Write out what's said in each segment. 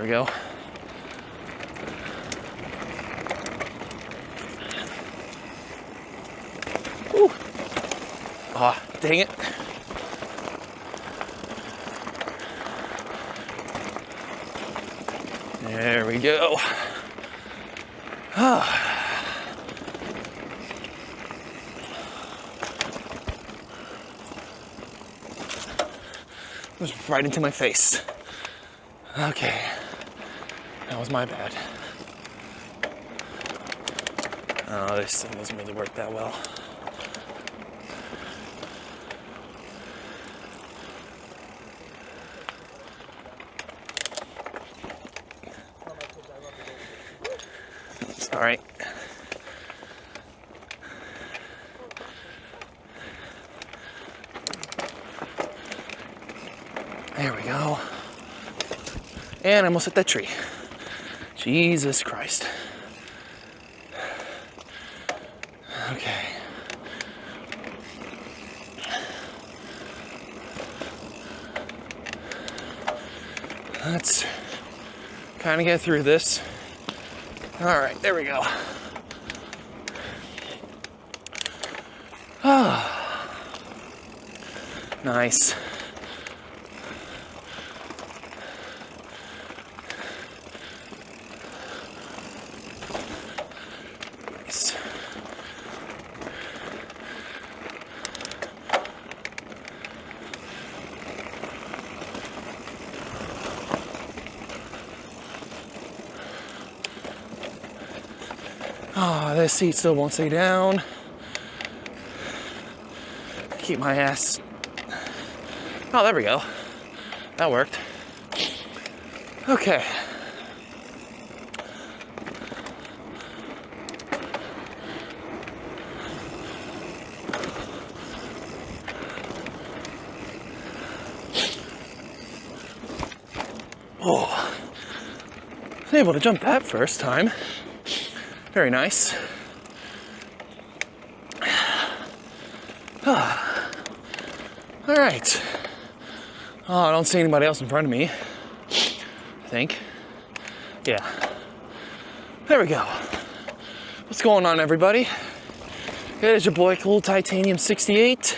we go. Ooh. Ah, dang it. There we go. It was right into my face. Okay, that was my bad. Oh, this thing doesn't really work that well. It's all right. There we go. And I almost hit that tree. Jesus Christ. Okay. Let's kind of get through this. All right, there we go. Ah, nice. Nice. Oh, this seat still won't stay down. Keep my ass. Oh, there we go. That worked. Okay. Oh, I was able to jump that first time. Very nice. All right. Oh, I don't see anybody else in front of me. I think. Yeah. There we go. What's going on, everybody? It is your boy, Cool Titanium 68.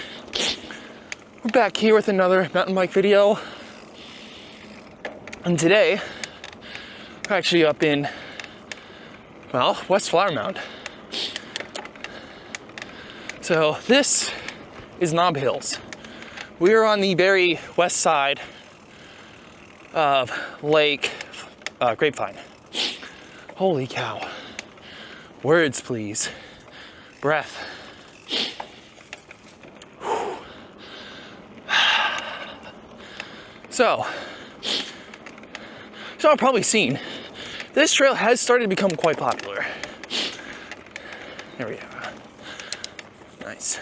We're back here with another mountain bike video. And today, we're actually up in, well, West Flower Mound. So this is Knob Hills. We are on the very west side of Lake Grapevine. Holy cow. Words, please. Breath. So I've probably seen, this trail has started to become quite popular. There we go. Nice.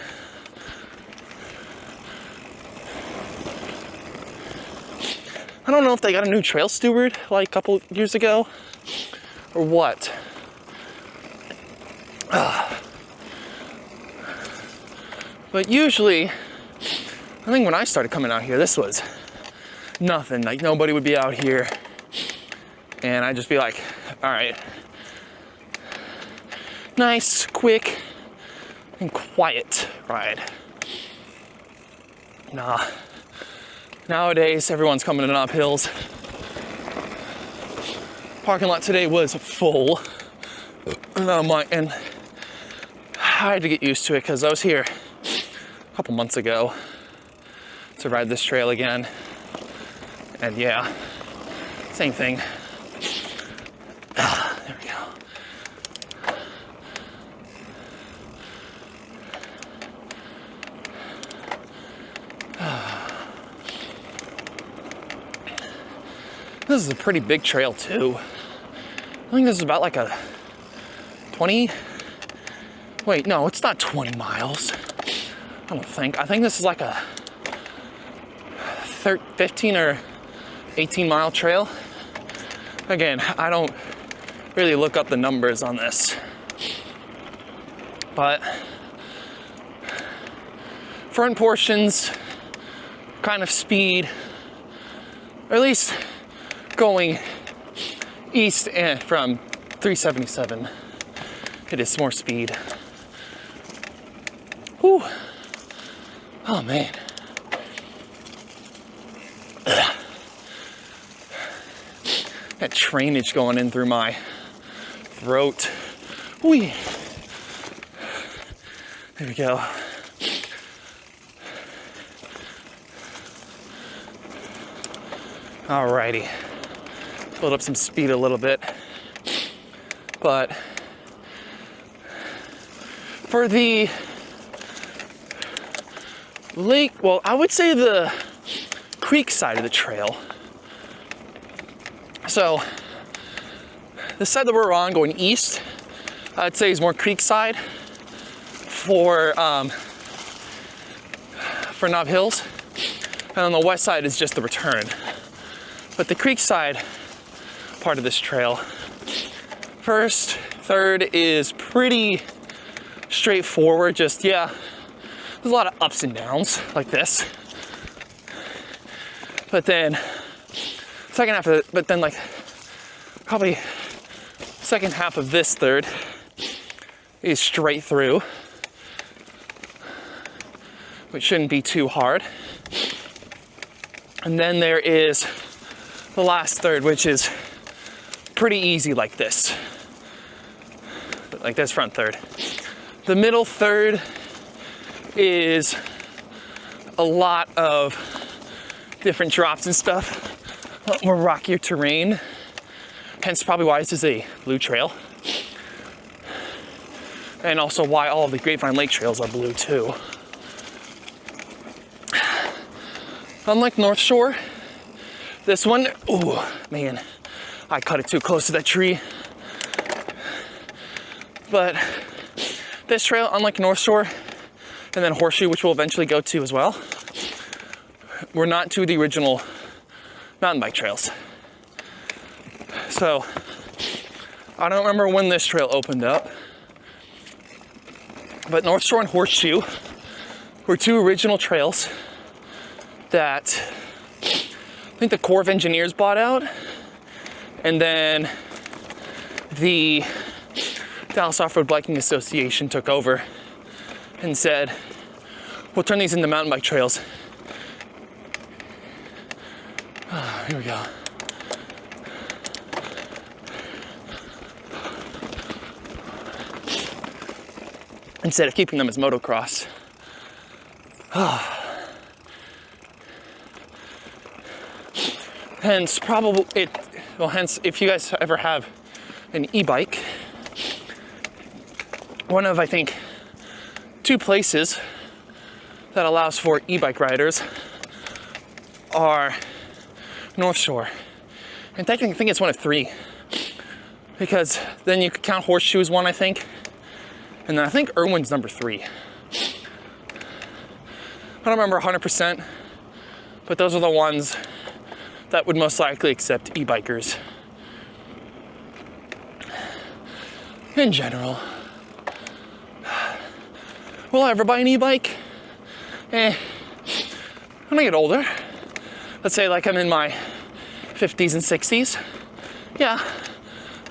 I don't know if they got a new trail steward like a couple years ago or what. But usually, I think when I started coming out here, this was nothing. Like nobody would be out here. And I'd just be like, all right. Nice, quick, and quiet ride. Nah. Nowadays, everyone's coming to Knob Hills. Parking lot today was full. And I had to get used to it because I was here a couple months ago to ride this trail again. And yeah, same thing. There we go. This is a pretty big trail too. I think this is about like a 20, wait, no, it's not 20 miles. I don't think. I think this is like a 15 or 18 mile trail. Again, I don't really look up the numbers on this, but front portions, kind of speed, or at least going east and from 377. It is more speed. Whew. Oh man. Ugh. That drainage going in through my throat. Whee. There we go. Alrighty. Build up some speed a little bit. But for the lake, well, I would say the creek side of the trail. So the side that we're on going east, I'd say is more creek side for Knob Hills. And on the west side is just the return. But the creek side part of this trail, first, third is pretty straightforward. Just, yeah, there's a lot of ups and downs like this. But then second half of it, but then like probably second half of this third is straight through, which shouldn't be too hard. And then there is the last third, which is pretty easy like this front third. The middle third is a lot of different drops and stuff, a lot more rockier terrain, hence probably why this is a blue trail, and also why all of the Grapevine Lake trails are blue too. Unlike Northshore, this one, ooh, man, I cut it too close to that tree. But this trail, unlike Northshore, and then Horseshoe, which we'll eventually go to as well, we're not to the original mountain bike trails. So, I don't remember when this trail opened up, but Northshore and Horseshoe were two original trails that I think the Corps of Engineers bought out, and then the Dallas Off-Road Biking Association took over and said, we'll turn these into mountain bike trails. Here we go. Instead of keeping them as motocross. Hence, hence, if you guys ever have an e-bike, one of, I think, two places that allows for e-bike riders are Northshore. And technically, I think it's one of three, because then you could count Horseshoe as one, I think, and then I think Irwin's number 3. I don't remember 100%, but those are the ones that would most likely accept e-bikers in general. Will I ever buy an e-bike? When I get older, let's say like I'm in my 50s and 60s, yeah,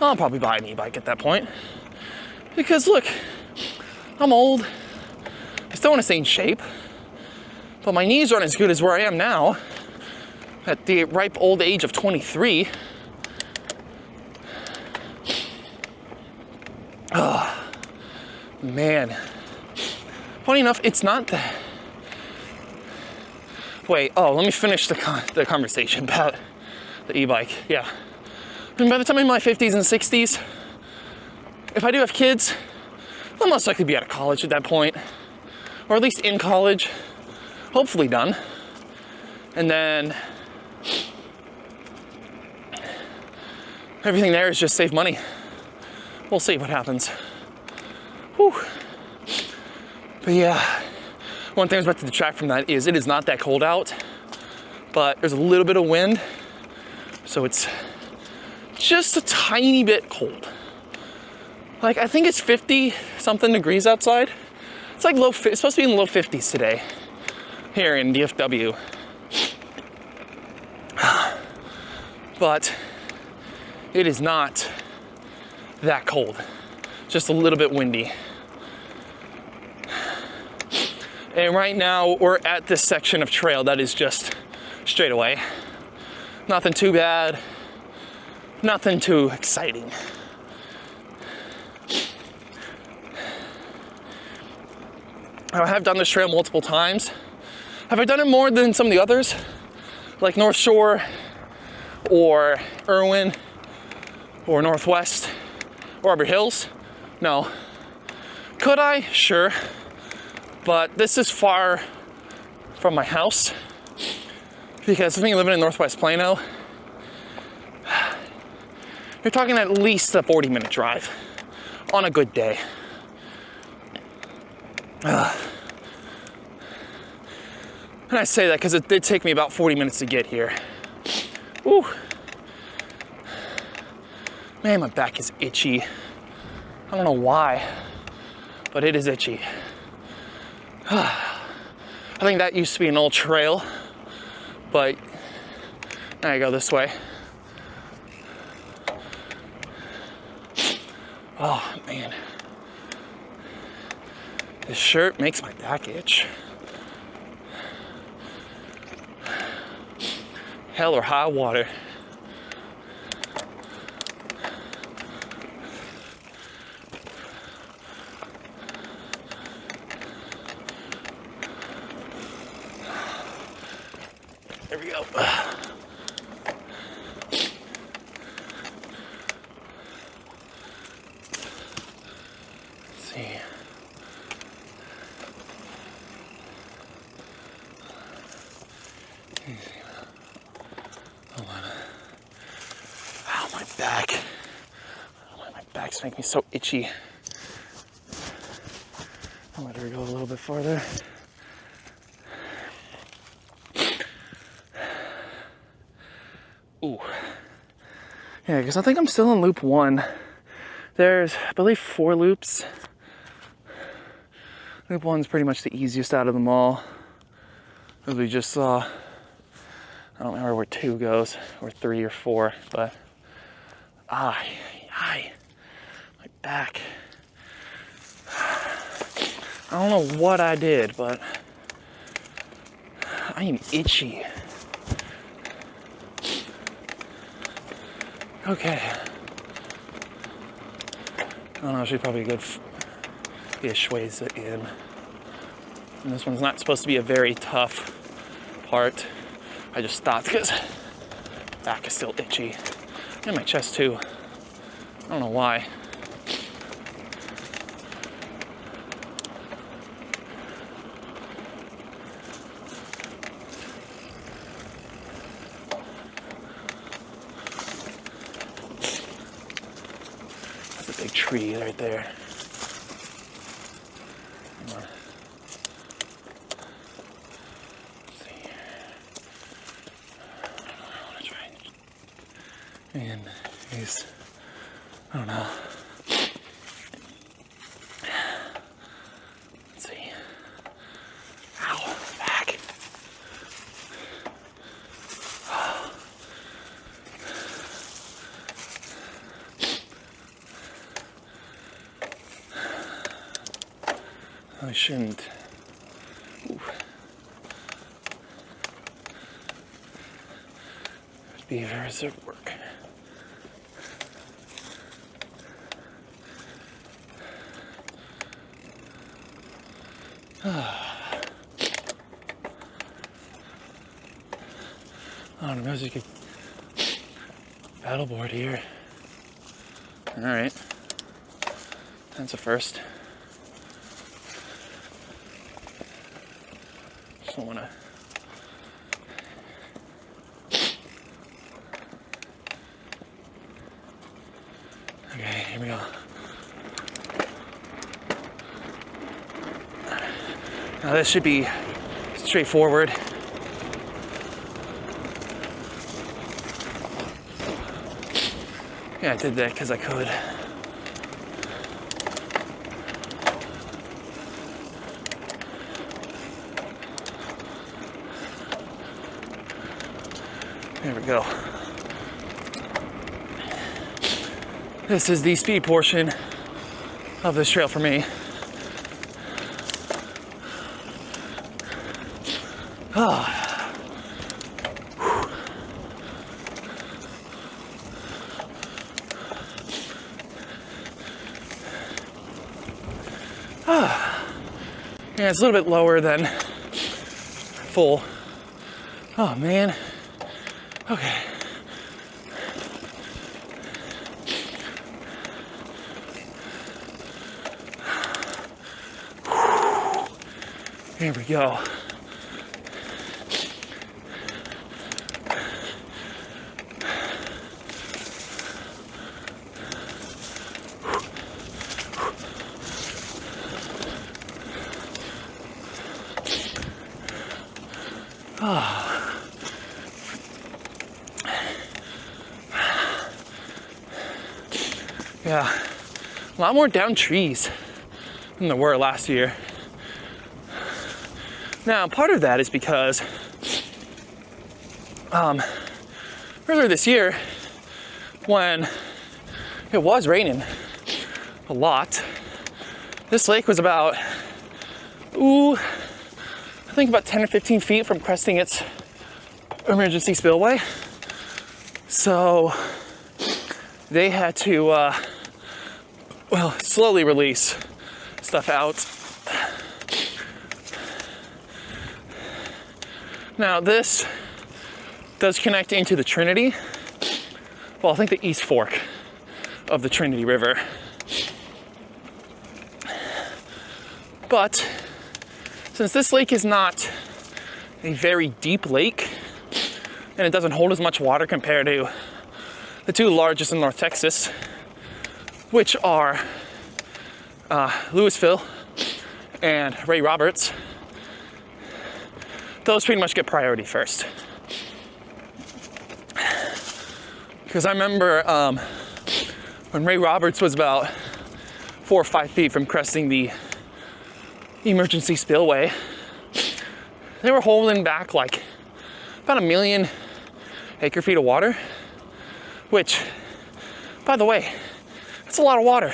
I'll probably buy an e-bike at that point. Because look, I'm old, I still want to stay in shape, but my knees aren't as good as where I am now at the ripe old age of 23. Oh, man. Funny enough, it's not that. Wait, let me finish the conversation about the e-bike. Yeah. I mean, by the time I'm in my 50s and 60s, if I do have kids, I'll most likely be out of college at that point, or at least in college, hopefully done. And then everything there is just save money. We'll see what happens. Whew. But yeah, one thing I was about to detract from that is it is not that cold out, but there's a little bit of wind, so it's just a tiny bit cold. Like, I think it's 50 something degrees outside. It's like it's supposed to be in the low 50s today here in DFW. But it is not that cold, just a little bit windy. And right now we're at this section of trail that is just straight away. Nothing too bad, nothing too exciting. I have done this trail multiple times. Have I done it more than some of the others? Like Northshore or Irwin or Northwest or Arbor Hills? No. Could I? Sure. But this is far from my house because with me living in Northwest Plano, you're talking at least a 40-minute drive on a good day. And I say that because it did take me about 40 minutes to get here. Woo. Man, my back is itchy. I don't know why, but it is itchy. I think that used to be an old trail, but now I go this way. Oh man, this shirt makes my back itch. Hell or high water. There we go. Let's see. Hold on. Ow, my back. Oh, my back's making me so itchy. I'll let her go a little bit farther. Ooh. Yeah, because I think I'm still in loop 1. There's, I believe, 4 loops. Loop 1's pretty much the easiest out of them all. As we just saw, I don't remember where 2 goes, or 3 or 4, but my back. I don't know what I did, but I am itchy. Okay. I don't know, she's probably a good ish ways in. And this one's not supposed to be a very tough part. I just stopped because back is still itchy. And my chest too. I don't know why. That's a big tree right there. Come on. Let's see. I want to try and use, I don't know. Let's see. Ow, back. I shouldn't. Ooh. Beavers at work. Oh, the music could paddleboard here. All right, that's a first. Just don't want to. Okay, here we go. Now this should be straightforward. Yeah, I did that because I could. There we go. This is the speed portion of this trail for me. Yeah, it's a little bit lower than full. Oh man. Okay. Here we go. Yeah, a lot more down trees than there were last year. Now, part of that is because earlier this year, when it was raining a lot, this lake was about, I think about 10 or 15 feet from cresting its emergency spillway. So they had to, slowly release stuff out. Now this does connect into the Trinity. Well, I think the East Fork of the Trinity River. But since this lake is not a very deep lake, and it doesn't hold as much water compared to the two largest in North Texas, which are Louisville and Ray Roberts, those pretty much get priority first. Because I remember when Ray Roberts was about 4 or 5 feet from cresting the emergency spillway, they were holding back like about 1 million acre feet of water, which, by the way, that's a lot of water.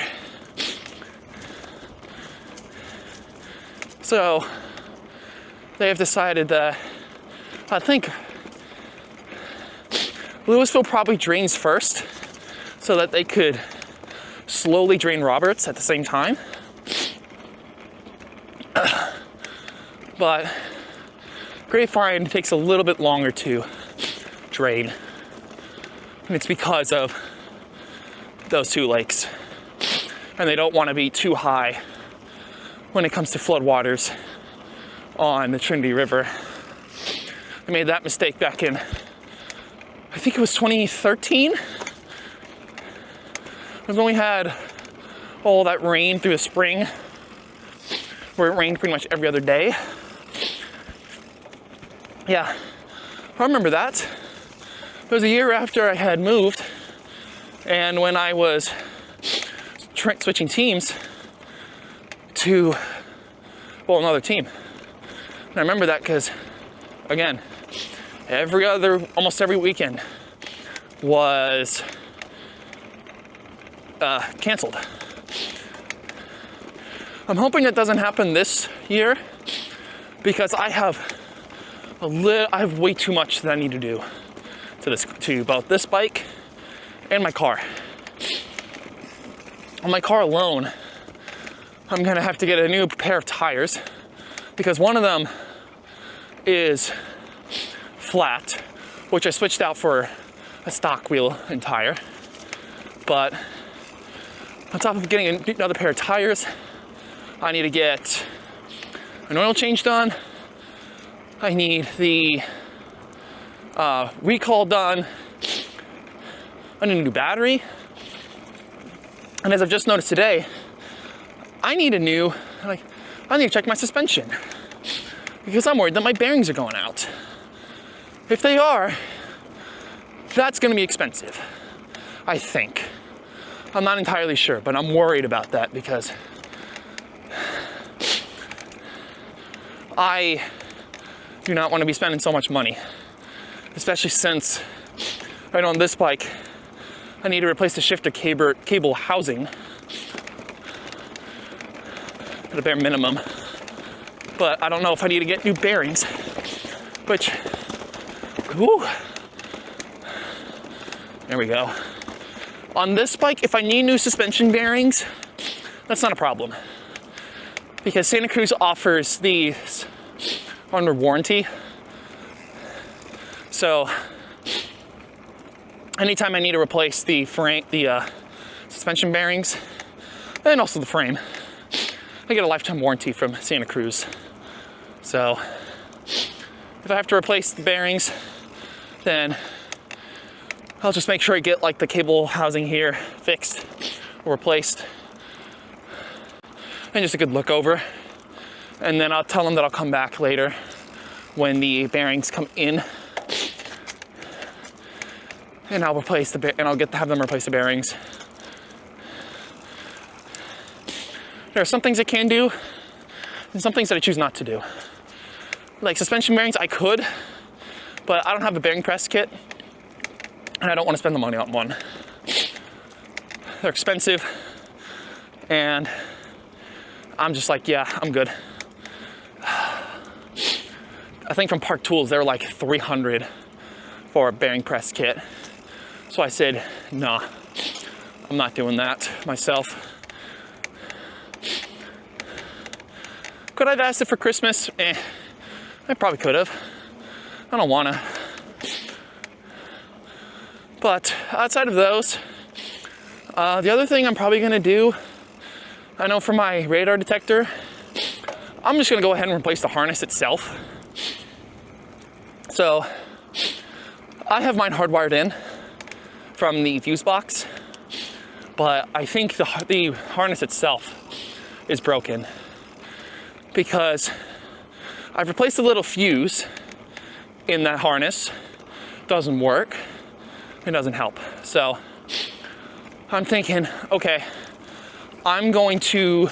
So they have decided that, I think Louisville probably drains first so that they could slowly drain Roberts at the same time. But Grapevine takes a little bit longer to drain. And it's because of those two lakes. And they don't want to be too high when it comes to floodwaters on the Trinity River. I made that mistake back in, I think it was 2013. It was when we had all that rain through the spring, where it rained pretty much every other day. Yeah, I remember that. It was a year after I had moved, and when I was switching teams to, another team. And I remember that because, again, almost every weekend was canceled. I'm hoping that doesn't happen this year because I have way too much that I need to do to both this bike and my car. On my car alone, I'm gonna have to get a new pair of tires because one of them is flat, which I switched out for a stock wheel and tire. But on top of getting another pair of tires, I need to get an oil change done. I need the recall done. I need a new battery. And as I've just noticed today, I need to check my suspension because I'm worried that my bearings are going out. If they are, that's gonna be expensive, I think. I'm not entirely sure, but I'm worried about that because I do not want to be spending so much money, especially since right on this bike, I need to replace the shifter cable housing at a bare minimum. But I don't know if I need to get new bearings, which, whew. There we go. On this bike, if I need new suspension bearings, that's not a problem. Because Santa Cruz offers these under warranty. So anytime I need to replace the frame, the suspension bearings, and also the frame, I get a lifetime warranty from Santa Cruz. So if I have to replace the bearings, then I'll just make sure I get like the cable housing here fixed or replaced, and just a good look over. And then I'll tell them that I'll come back later when the bearings come in, and I'll replace have them replace the bearings. There are some things I can do, and some things that I choose not to do. Like suspension bearings, I could, but I don't have a bearing press kit, and I don't want to spend the money on one. They're expensive, and I'm just like, yeah, I'm good. I think from Park Tools, they were like $300 for a bearing press kit. So I said, nah, I'm not doing that myself. Could I have asked it for Christmas? I probably could have. I don't wanna. But outside of those, the other thing I'm probably gonna do, I know for my radar detector, I'm just gonna go ahead and replace the harness itself. So I have mine hardwired in from the fuse box, but I think the harness itself is broken because I've replaced the little fuse in that harness. Doesn't work. It doesn't help. So I'm thinking, okay, I'm going to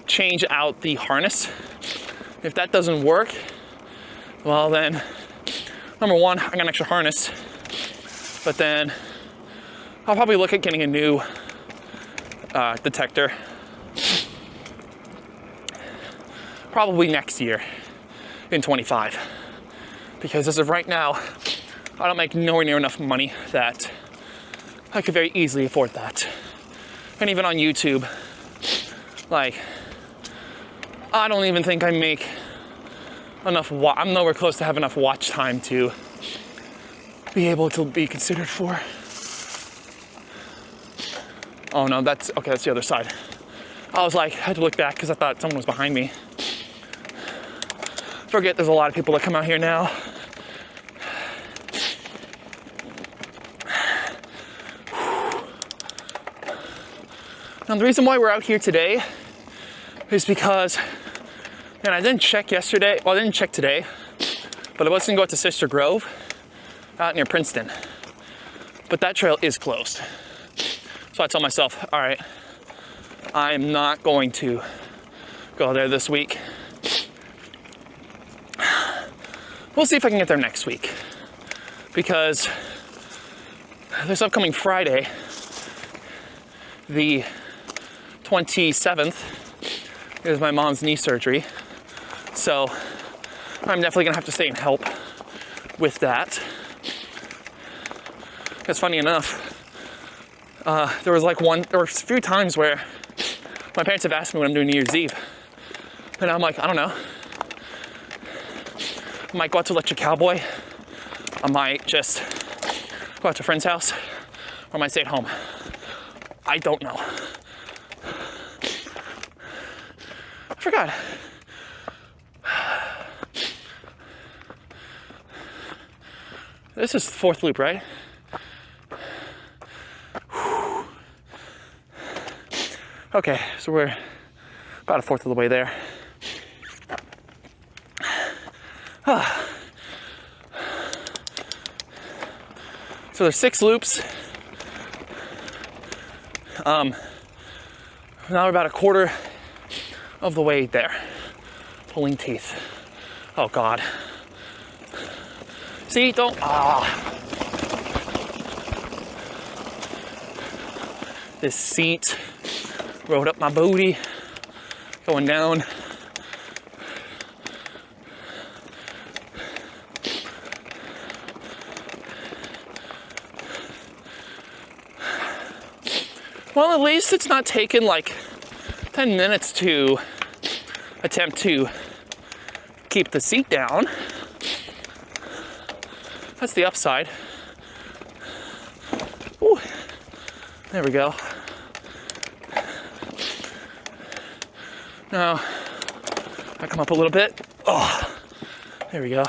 change out the harness. If that doesn't work, well then, number one, I got an extra harness, but then I'll probably look at getting a new detector. Probably next year in 25. Because as of right now, I don't make nowhere near enough money that I could very easily afford that. And even on YouTube, like, I don't even think I make enough, I'm nowhere close to have enough watch time to be able to be considered for. Oh no, that's the other side. I was like, I had to look back because I thought someone was behind me. Forget there's a lot of people that come out here now. Now the reason why we're out here today is because, and I didn't check yesterday, well I didn't check today, but I was gonna go out to Sister Grove out near Princeton. But that trail is closed. So I told myself, all right, I'm not going to go there this week. We'll see if I can get there next week. Because this upcoming Friday, the 27th, is my mom's knee surgery. So I'm definitely gonna have to stay and help with that. It's funny enough, there were a few times where my parents have asked me what I'm doing New Year's Eve. And I'm like, I don't know. I might go out to Electric Cowboy. I might just go out to a friend's house, or I might stay at home. I don't know. I forgot. This is the fourth loop, right? Okay, so we're about a fourth of the way there. So there's 6 loops. Now we're about a quarter of the way there. Pulling teeth. Oh God. See, don't, this seat, rolled up my booty, going down. Well, at least it's not taken like 10 minutes to attempt to keep the seat down. That's the upside. Ooh, there we go. Now, I come up a little bit. Oh, there we go.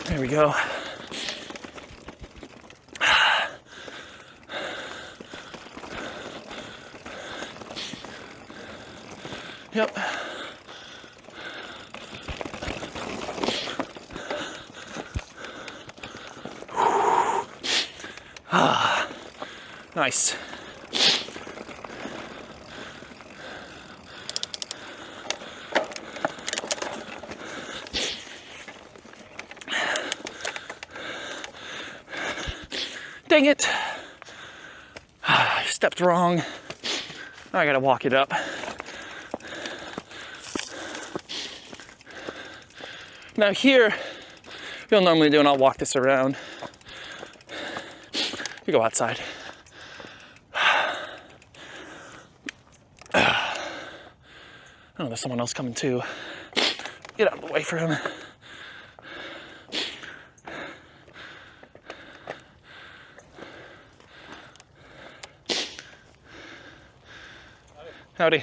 There we go. Yep. Ah, nice. Dang it. I stepped wrong. Now I gotta walk it up. Now here, you'll normally do, and I'll walk this around. You go outside. Oh, there's someone else coming too. Get out of the way for him. Howdy.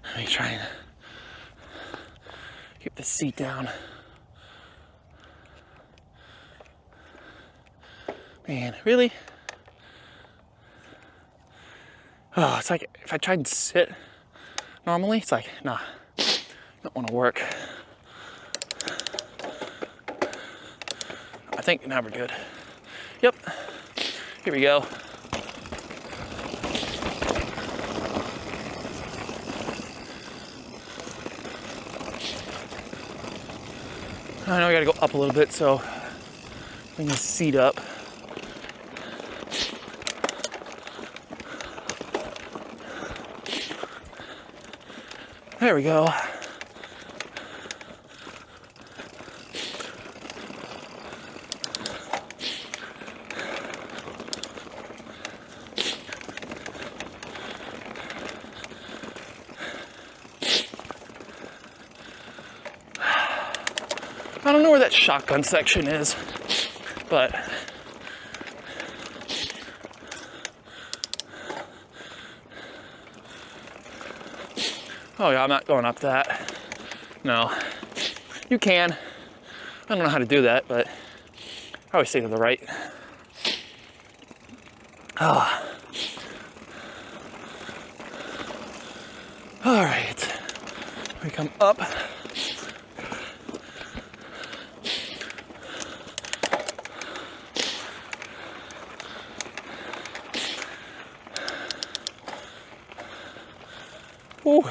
Let me try and keep the seat down. Man, really? Oh, it's like if I tried to sit normally, it's like, nah, don't want to work. I think now we're good. Yep. Here we go. I know I gotta go up a little bit, so bring the seat up. There we go. I don't know where that shotgun section is, but oh yeah, I'm not going up that. No. You can. I don't know how to do that, but I always stay to the right. Ah. All right. We come up. Ooh.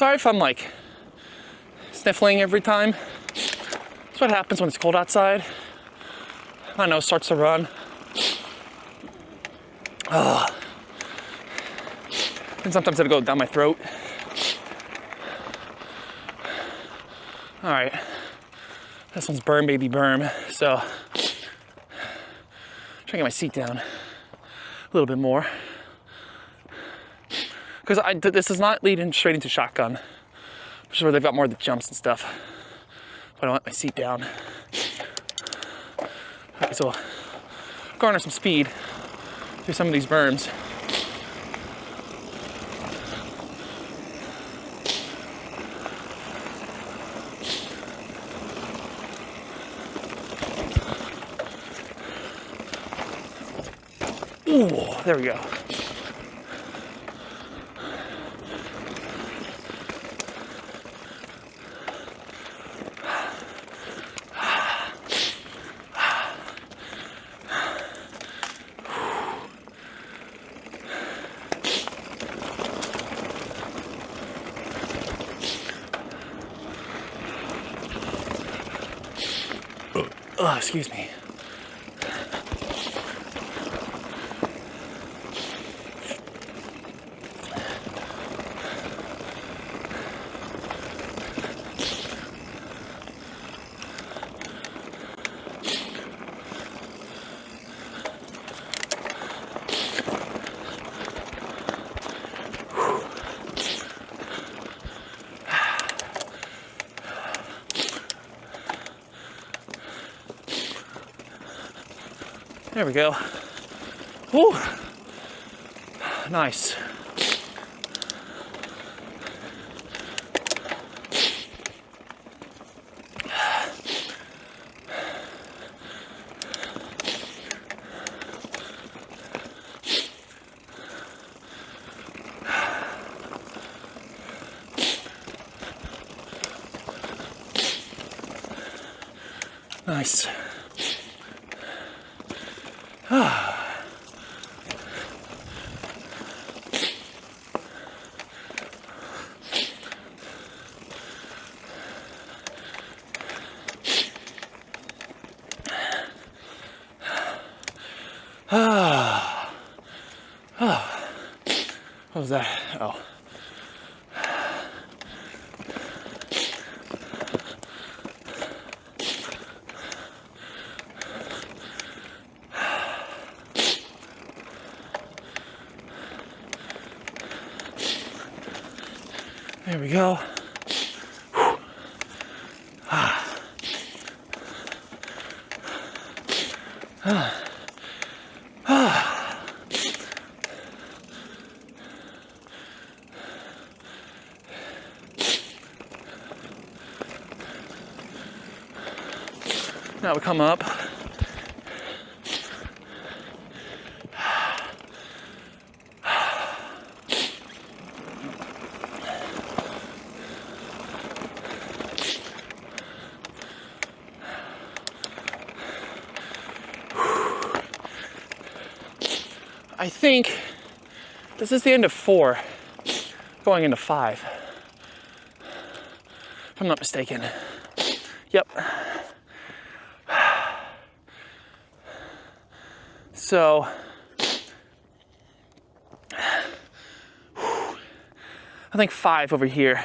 Sorry if I'm like sniffling every time. That's what happens when it's cold outside. My nose starts to run. Ugh. And sometimes it'll go down my throat. All right, this one's berm, baby berm. So, try to get my seat down a little bit more. Because this does not lead in straight into shotgun, which is where they've got more of the jumps and stuff. But I want my seat down. Okay, so garner some speed through some of these berms. Ooh, there we go. Oh, excuse me. There we go. Woo! Nice. Nice. What was that? Oh. There we go. Now we come up. I think this is the end of 4, going into 5, if I'm not mistaken. Yep. So, I think 5 over here.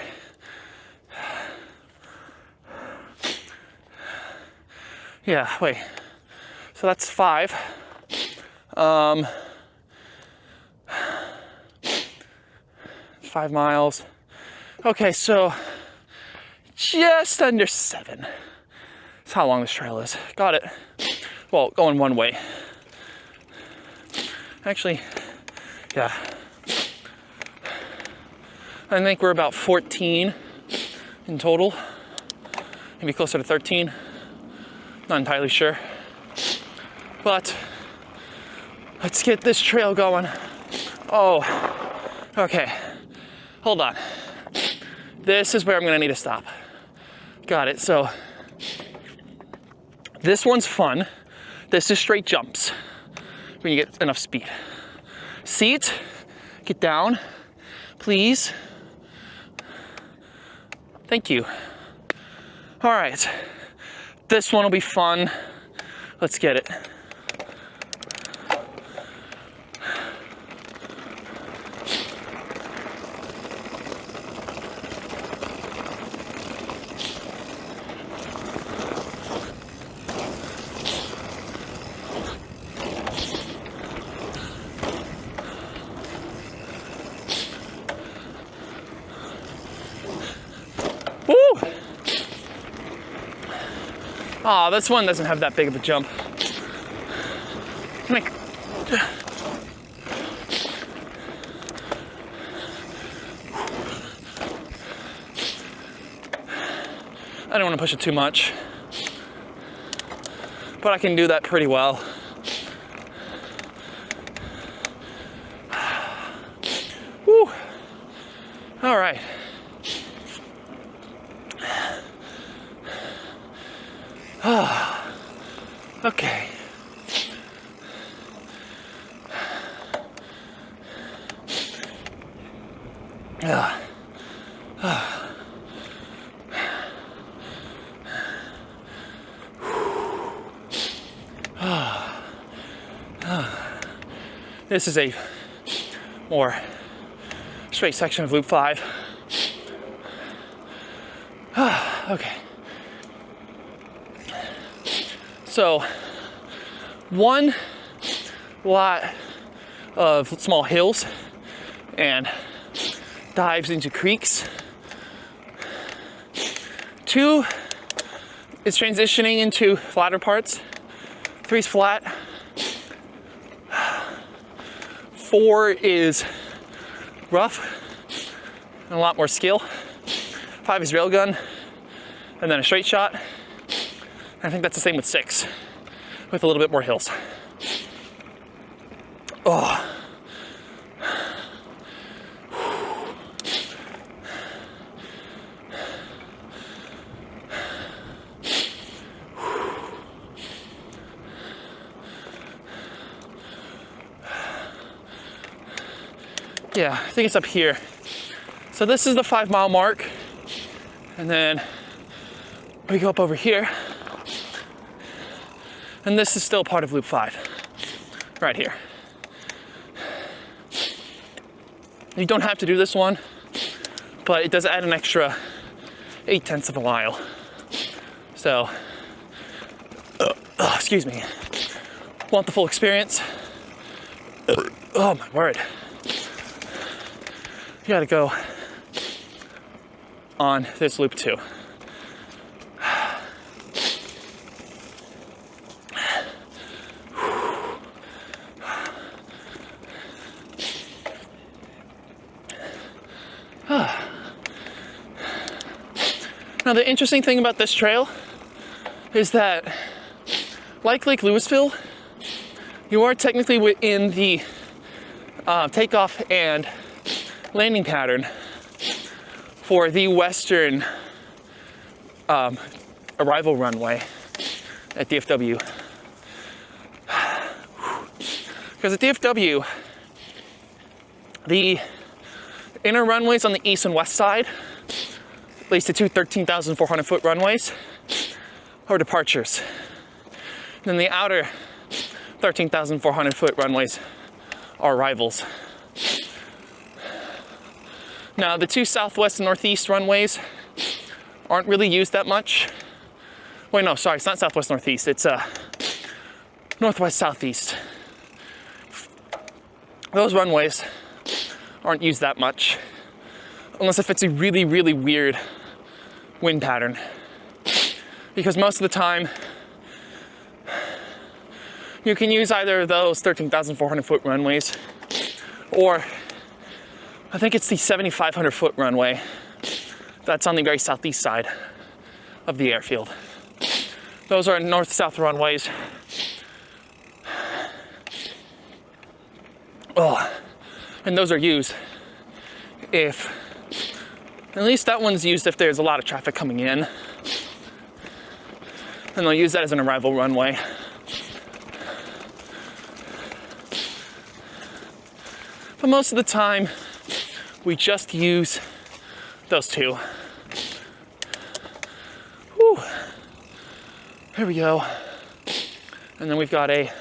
Yeah, wait. So that's 5. 5 miles. Okay, so just under 7. That's how long this trail is. Got it. Well, going one way. Actually, yeah. I think we're about 14 in total. Maybe closer to 13. Not entirely sure. But let's get this trail going. Oh, okay. Hold on. This is where I'm gonna need to stop. Got it. So this one's fun. This is straight jumps when you get enough speed. Seat, get down, please. Thank you. All right, this one will be fun. Let's get it. Woo! Oh, this one doesn't have that big of a jump. Like, I don't want to push it too much, but I can do that pretty well. Woo! All right. Okay. This is a more straight section of Loop 5. Okay. So, one lot of small hills and dives into creeks. 2 is transitioning into flatter parts. 3 is flat. 4 is rough and a lot more skill. 5 is railgun and then a straight shot. I think that's the same with 6, with a little bit more hills. Oh. Yeah, I think it's up here. So this is the 5-mile mark, and then we go up over here. And this is still part of Loop 5, right here. You don't have to do this one, but it does add an extra 0.8 of a mile. So, excuse me. Want the full experience? Oh my word. You gotta go on this loop too. Now the interesting thing about this trail is that, like Lake Louisville, you are technically within the takeoff and landing pattern for the western arrival runway at DFW. Because at DFW, the inner runways on the east and west side, at least the 2 13,400 foot runways, are departures. And then the outer 13,400 foot runways are arrivals. Now, the 2 southwest and northeast runways aren't really used that much. Wait, no, sorry, it's not southwest northeast, it's northwest southeast. Those runways aren't used that much, unless if it's a really, really weird wind pattern. Because most of the time, you can use either of those 13,400 foot runways, or I think it's the 7,500 foot runway that's on the very southeast side of the airfield. Those are north-south runways. Oh, and those are used if, at least that one's used if there's a lot of traffic coming in. And they'll use that as an arrival runway. But most of the time, we just use those 2 Whew. Here we go. And then we've got a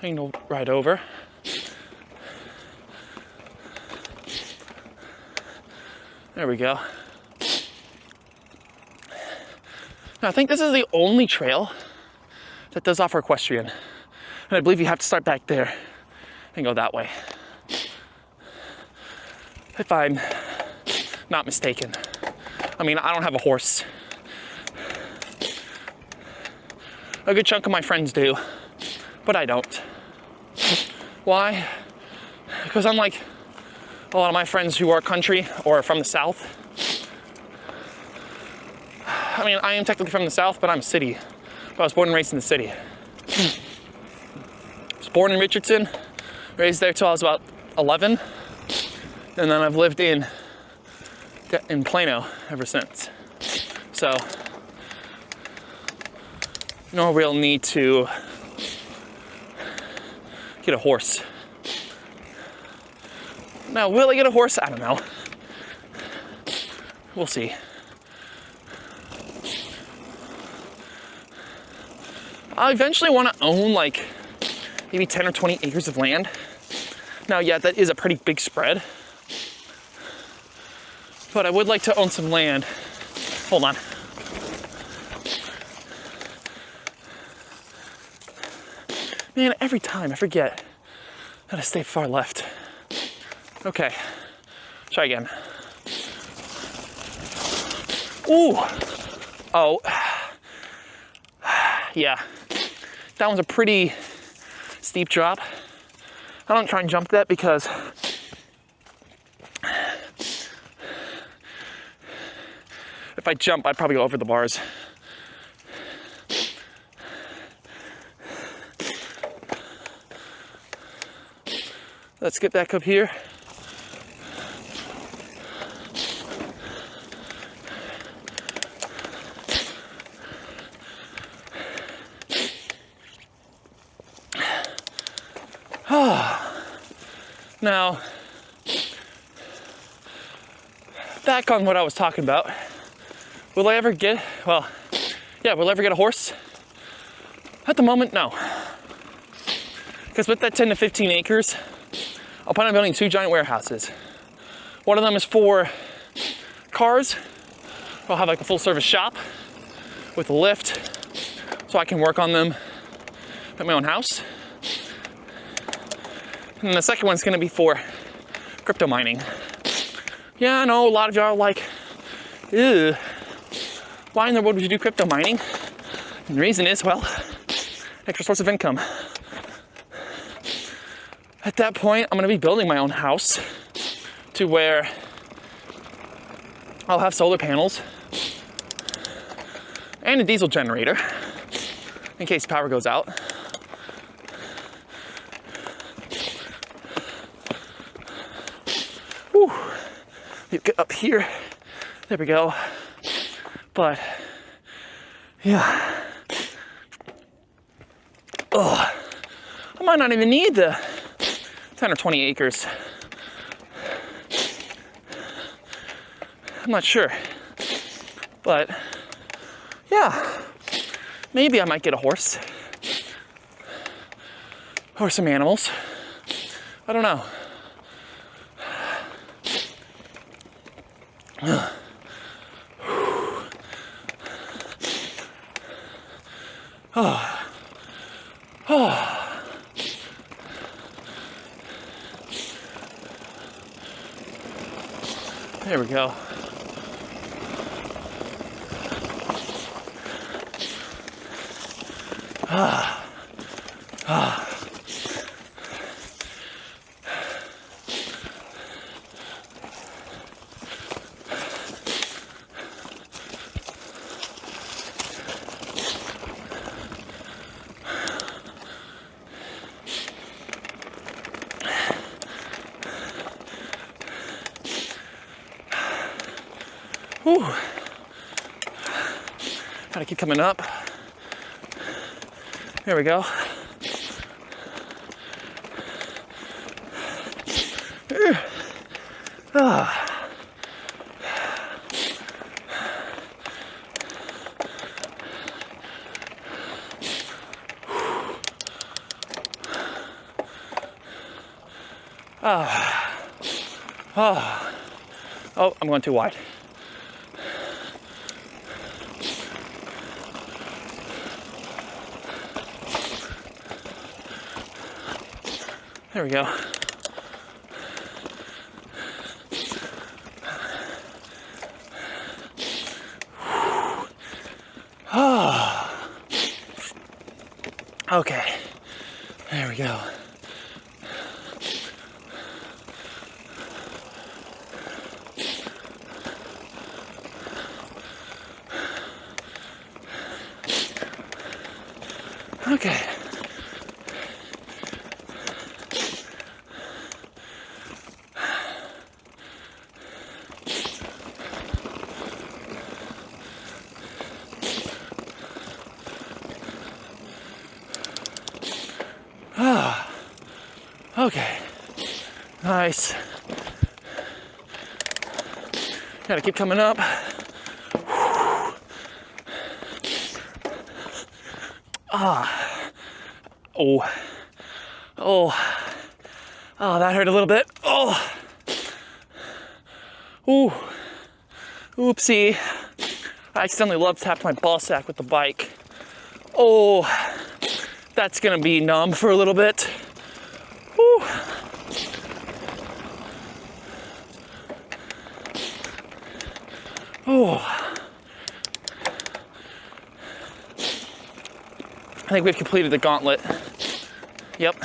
angle right over. There we go. Now I think this is the only trail that does offer equestrian. And I believe you have to start back there and go that way, if I'm not mistaken. I mean, I don't have a horse. A good chunk of my friends do, but I don't. Why? Because unlike a lot of my friends who are country or from the South, I mean, I am technically from the South, but I'm a city. But I was born and raised in the city. I was born in Richardson, raised there till I was about 11, and then I've lived in Plano ever since. So, no real need to get a horse. Now, will I get a horse? I don't know. We'll see. I eventually want to own like maybe 10 or 20 acres of land. Now, yeah, that is a pretty big spread. But I would like to own some land. Hold on. Man, every time I forget how to stay far left. Okay, try again. Ooh, oh, yeah. That one's a pretty steep drop. I don't try and jump that because if I jump, I'd probably go over the bars. Let's get back up here. Now, back on what I was talking about. Will I ever get, well, yeah, will I ever get a horse? At the moment, no. Because with that 10 to 15 acres, I'll plan on building 2 giant warehouses. One of them is for cars. I'll have like a full service shop with a lift so I can work on them at my own house. And the second one's gonna be for crypto mining. Yeah, I know a lot of y'all are like, ew, why in the world would you do crypto mining? And the reason is, well, extra source of income. At that point, I'm gonna be building my own house to where I'll have solar panels and a diesel generator in case power goes out. Whew. Get up here. There we go. But yeah. Oh, I might not even need the 10 or 20 acres. I'm not sure. But yeah, maybe I might get a horse or some animals. I don't know. Oh. Oh. There we go. Ah. Ah. Whew. Gotta keep coming up. There we go. Oh, I'm going too wide. There we go. Okay, there we go. Okay. Okay, nice. Gotta keep coming up. Oh, that hurt a little bit. Oh, ooh, oopsie. I accidentally love tapped my ball sack with the bike. Oh, that's gonna be numb for a little bit. Whew. Oh. I think we've completed the gauntlet. Yep.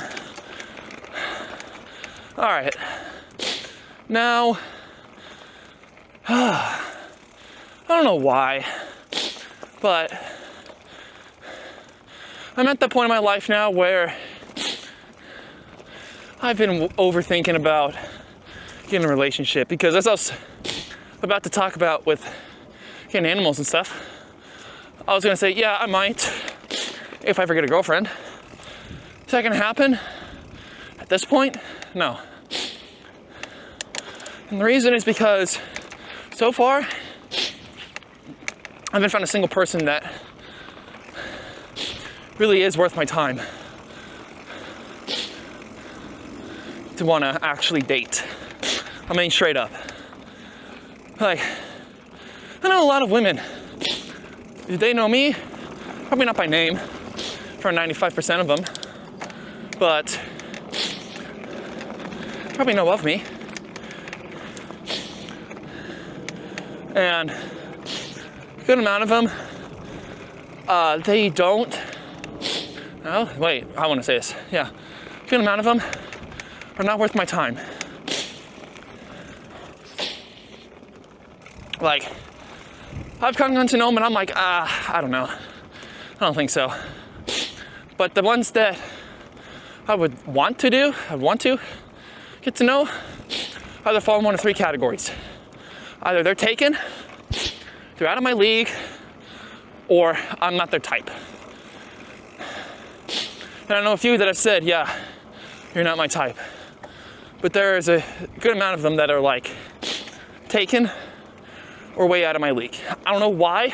All right. Now, I don't know why, but I'm at the point in my life now where I've been overthinking about getting a relationship, because as I was about to talk about with getting animals and stuff, I was gonna say, yeah, I might if I ever get a girlfriend. Is that gonna happen at this point? No. And the reason is because so far, I haven't found a single person that really is worth my time to want to actually date. I mean, straight up. Like, I know a lot of women. Do they know me? Probably not by name, for 95% of them, but probably know of me. And a good amount of them, they don't. Oh, wait, I want to say this. Yeah, a good amount of them are not worth my time. Like, I've come to know them and I'm like, I don't know. I don't think so. But the ones that I would want to get to know, either fall in one of three categories. Either they're taken, they're out of my league, or I'm not their type. And I know a few that have said, yeah, you're not my type. But there's a good amount of them that are like taken or way out of my league. I don't know why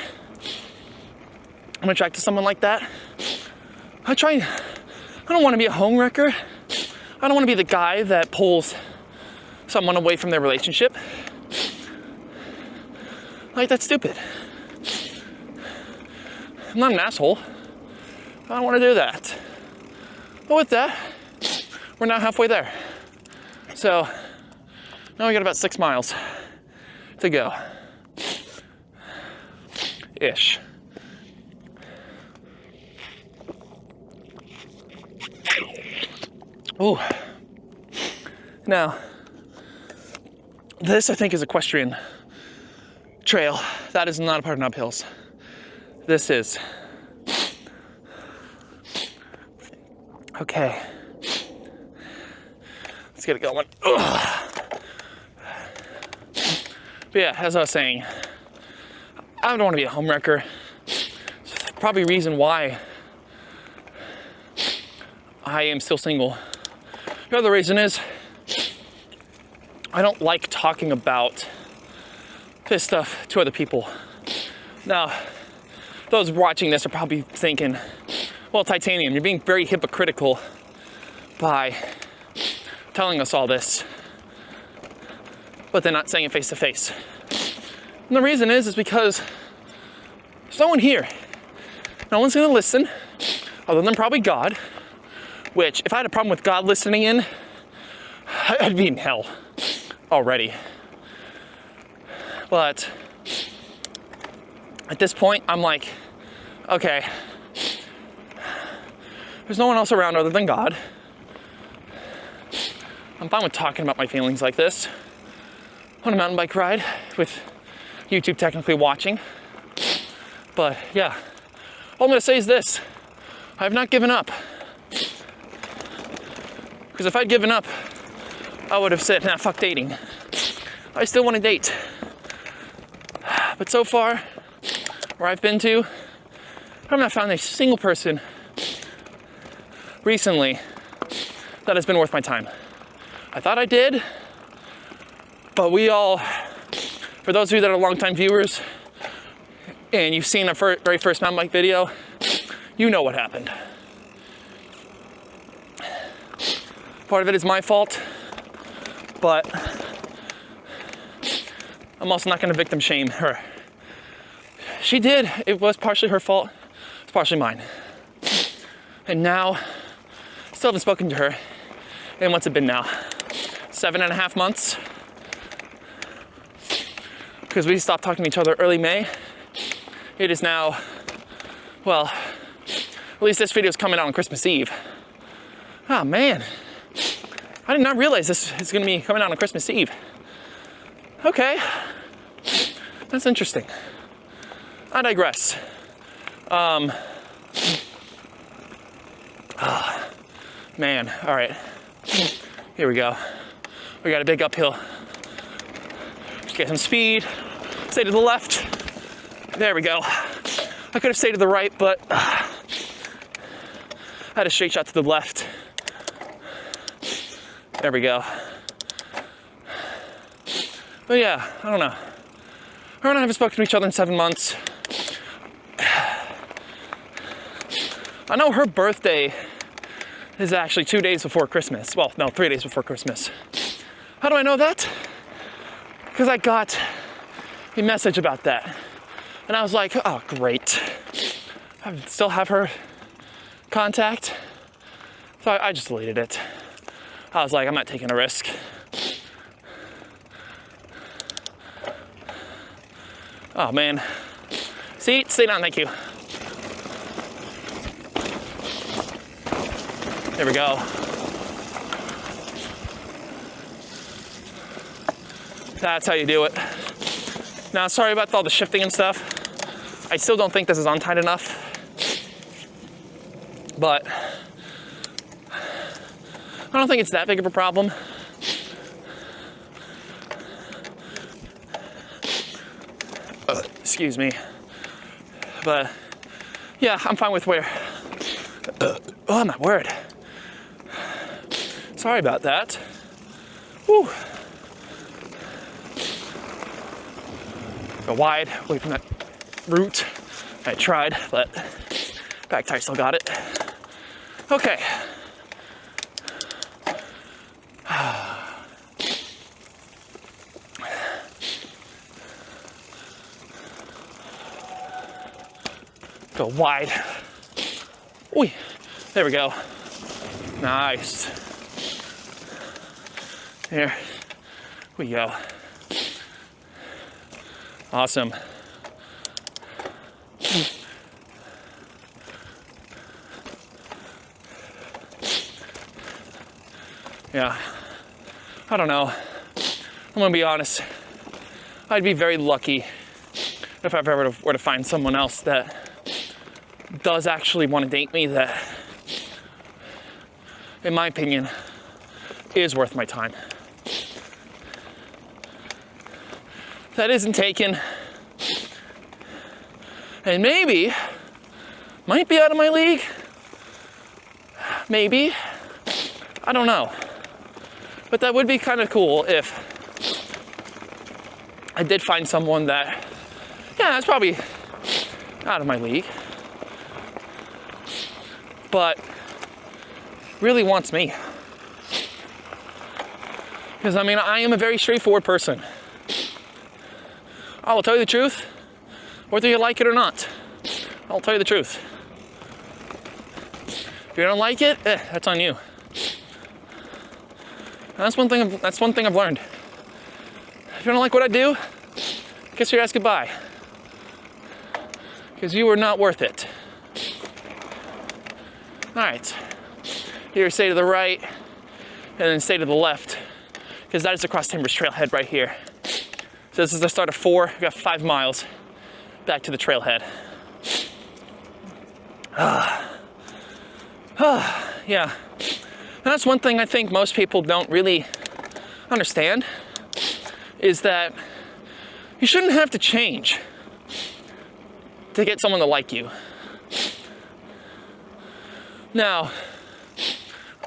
I'm attracted to someone like that. I don't want to be a homewrecker. I don't want to be the guy that pulls someone away from their relationship. Like, that's stupid. I'm not an asshole. I don't want to do that. But with that, we're now halfway there. So now we got about 6 miles to go. Ish. Ooh. Now, this I think is equestrian trail. That is not a part of Nub Hills. This is. Okay. Let's get it going. Ugh. But yeah, as I was saying, I don't want to be a homewrecker. It's probably a reason why I am still single. The other reason is I don't like talking about this stuff to other people. Now, those watching this are probably thinking, well, Titanium, you're being very hypocritical by telling us all this, but they're not saying it face to face. And the reason is because there's no one here. No one's gonna listen, other than probably God, which if I had a problem with God listening in, I'd be in hell already. But at this point, I'm like, okay, there's no one else around other than God. I'm fine with talking about my feelings like this on a mountain bike ride with YouTube technically watching. But yeah, all I'm gonna say is this: I have not given up. Because if I'd given up, I would have said, nah, fuck dating. I still want to date. But so far, where I've been to, I've not found a single person recently that has been worth my time. I thought I did, but we all, for those of you that are longtime viewers, and you've seen our very first mountain bike video, you know what happened. Part of it is my fault, but I'm also not gonna victim shame her. She did, it was partially her fault, it's partially mine. And now, still haven't spoken to her. And what's it been now? 7.5 months? Because we stopped talking to each other early May. It is now, well, at least this video is coming out on Christmas Eve. Oh man, I did not realize this is gonna be coming out on Christmas Eve. Okay, that's interesting. I digress. Man, all right, here we go. We got a big uphill. Just get some speed, stay to the left. There we go. I could have stayed to the right, but I had a straight shot to the left. There we go. But yeah, I don't know. Her and I haven't spoken to each other in 7 months. I know her birthday is actually 2 days before Christmas. Well, no, 3 days before Christmas. How do I know that? Because I got a message about that. And I was like, oh, great. I still have her contact. So I just deleted it. I was like, I'm not taking a risk. Oh man. Stay down, thank you. There we go. That's how you do it. Now, sorry about all the shifting and stuff. I still don't think this is on tight enough. But I don't think it's that big of a problem. Excuse me. But yeah, I'm fine with where. Oh my word. Sorry about that. Whew. Go wide, away from that root. I tried, but back tire still got it. Okay. Go wide. Oi, there we go. Nice. There we go. Awesome. Yeah, I don't know. I'm gonna be honest. I'd be very lucky if I ever were to find someone else that does actually want to date me, that, in my opinion, is worth my time. That isn't taken, and maybe might be out of my league. Maybe, I don't know. But that would be kind of cool if I did find someone that, yeah, that's probably out of my league, but really wants me. Because I mean, I am a very straightforward person. I will tell you the truth, whether you like it or not. I'll tell you the truth. If you don't like it, that's on you. And that's one thing I've learned. If you don't like what I do, kiss your ass goodbye. Because you are not worth it. All right. Here, stay to the right, and then stay to the left, because that is the Cross Timbers trailhead right here. So this is the start of 4. We got 5 miles back to the trailhead. Yeah. And that's one thing I think most people don't really understand, is that you shouldn't have to change to get someone to like you. Now,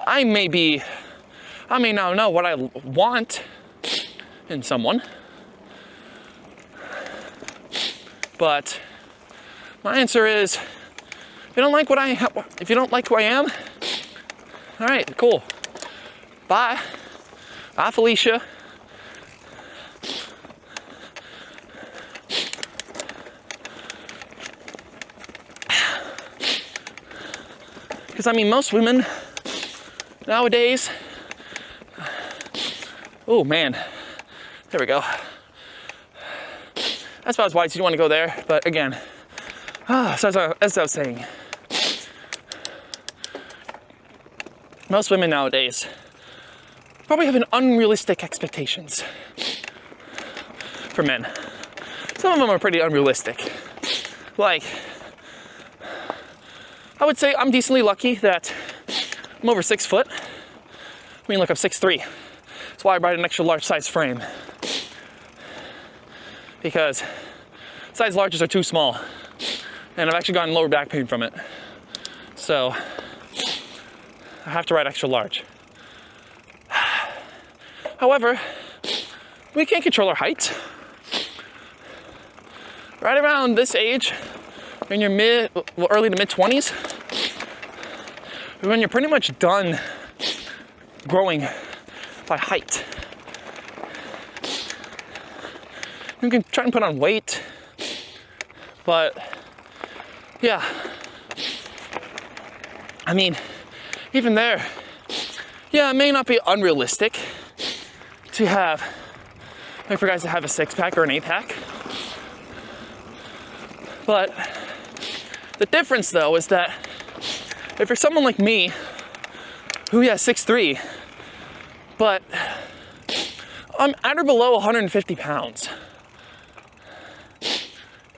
I may not know what I want in someone, but my answer is, if you don't like who I am, all right, cool. Bye. Bye, Felicia. Because I mean, most women nowadays, oh man, there we go. That's about as wide as you want to go there, but again, so as I was saying, most women nowadays probably have unrealistic expectations for men. Some of them are pretty unrealistic. Like, I would say I'm decently lucky that I'm over 6 foot. I mean, look, I'm 6'3". That's why I brought an extra large size frame. Because size larges are too small. And I've actually gotten lower back pain from it. So I have to ride extra large. However, we can't control our height. Right around this age, in your early to mid 20s, when you're pretty much done growing by height. You can try and put on weight, but yeah. I mean, even there, yeah, it may not be unrealistic to have, like for guys to have a 6-pack or an 8-pack. But the difference though is that if you're someone like me, who, yeah, 6'3", but I'm at or below 150 pounds.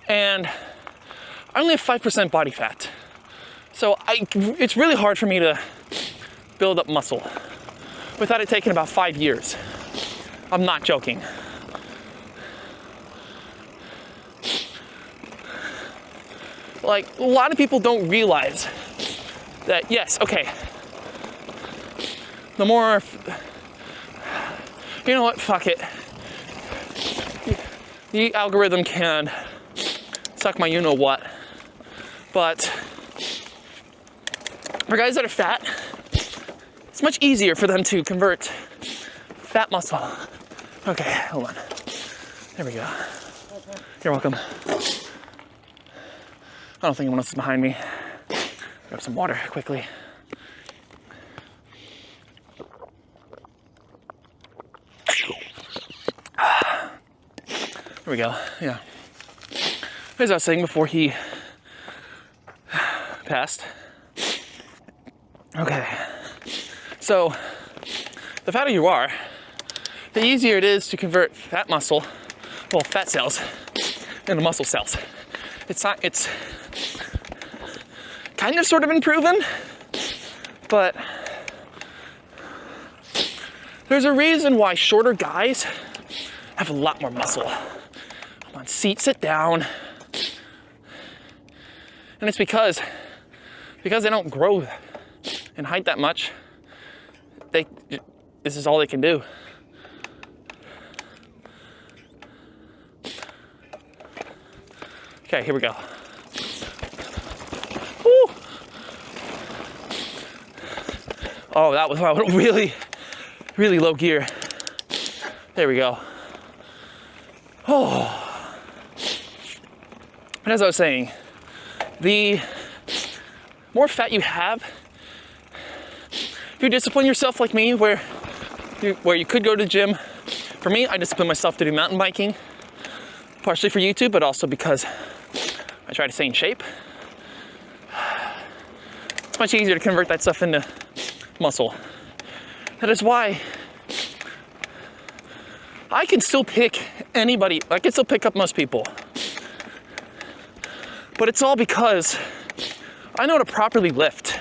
And I only have 5% body fat. So it's really hard for me to build up muscle without it taking about 5 years. I'm not joking. Like, a lot of people don't realize that, yes, okay, the more, you know what, fuck it. The algorithm can suck my you-know-what, but for guys that are fat, it's much easier for them to convert fat muscle. Okay, hold on. There we go. You're welcome. I don't think anyone else is behind me. Grab some water quickly. There we go, yeah. As I was saying before he passed. Okay, so the fatter you are, the easier it is to convert fat muscle, well, fat cells, into muscle cells. It's kind of sort of been proven, but there's a reason why shorter guys have a lot more muscle. Come on, sit down. And it's because they don't grow in height that much. This is all they can do. Okay, here we go. Woo. Oh, that was really, really low gear. There we go. Oh. And as I was saying, the more fat you have, if you discipline yourself like me, where you could go to the gym. For me, I discipline myself to do mountain biking, partially for YouTube, but also because I try to stay in shape. It's much easier to convert that stuff into muscle. That is why I can still pick anybody. I can still pick up most people. But it's all because I know how to properly lift.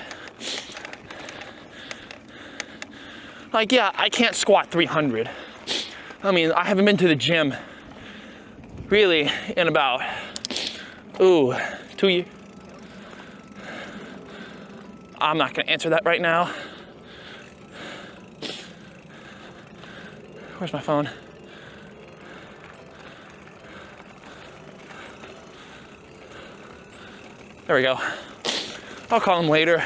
Like, yeah, I can't squat 300. I mean, I haven't been to the gym really in about, 2 years. I'm not gonna answer that right now. Where's my phone? There we go. I'll call him later.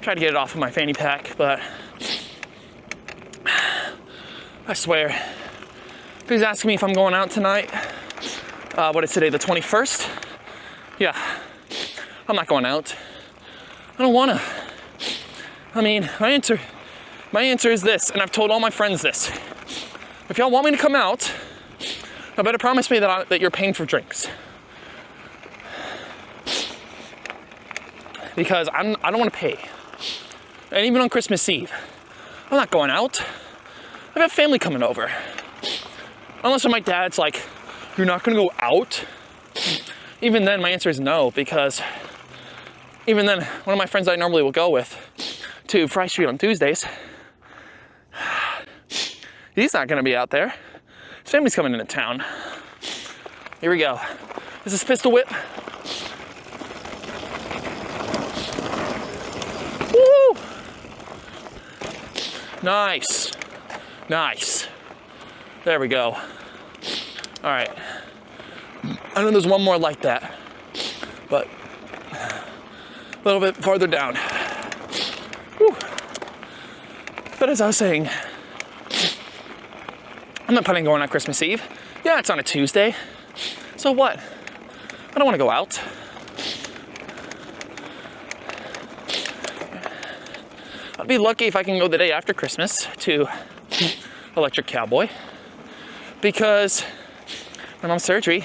Try to get it off of my fanny pack, but I swear, if he's asking me if I'm going out tonight, what is today, the 21st? Yeah, I'm not going out. I don't wanna. I mean, my answer is this, and I've told all my friends this. If y'all want me to come out, I better promise me that you're paying for drinks. Because I don't want to pay. And even on Christmas Eve, I'm not going out. I've got family coming over. Unless my dad's like, you're not gonna go out? Even then, my answer is no, because even then, one of my friends I normally will go with to Fry Street on Tuesdays, he's not gonna be out there. His family's coming into town. Here we go. This is pistol whip. Woo! Nice. Nice. There we go. All right. I know there's one more like that, but a little bit farther down. Whew. But as I was saying, I'm not planning on going on Christmas Eve. Yeah, it's on a Tuesday. So what? I don't want to go out. I'd be lucky if I can go the day after Christmas to Electric Cowboy, because my mom's surgery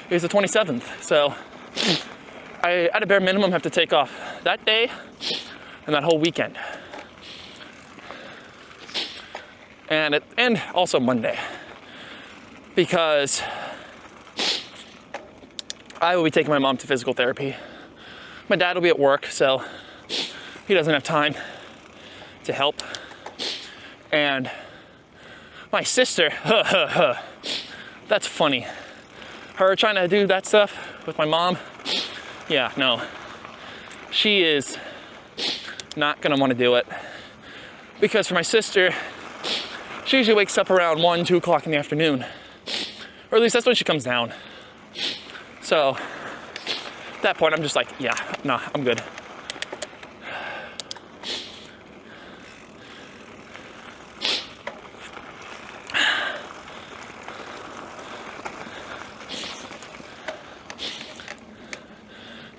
is the 27th. So I, at a bare minimum, have to take off that day and that whole weekend. And also Monday, because I will be taking my mom to physical therapy. My dad will be at work, so he doesn't have time to help. And my sister, that's funny. Her trying to do that stuff with my mom, yeah, no. She is not gonna wanna do it. Because for my sister, she usually wakes up around 1, 2 o'clock in the afternoon. Or at least that's when she comes down. So, at that point, I'm just like, yeah, nah, I'm good.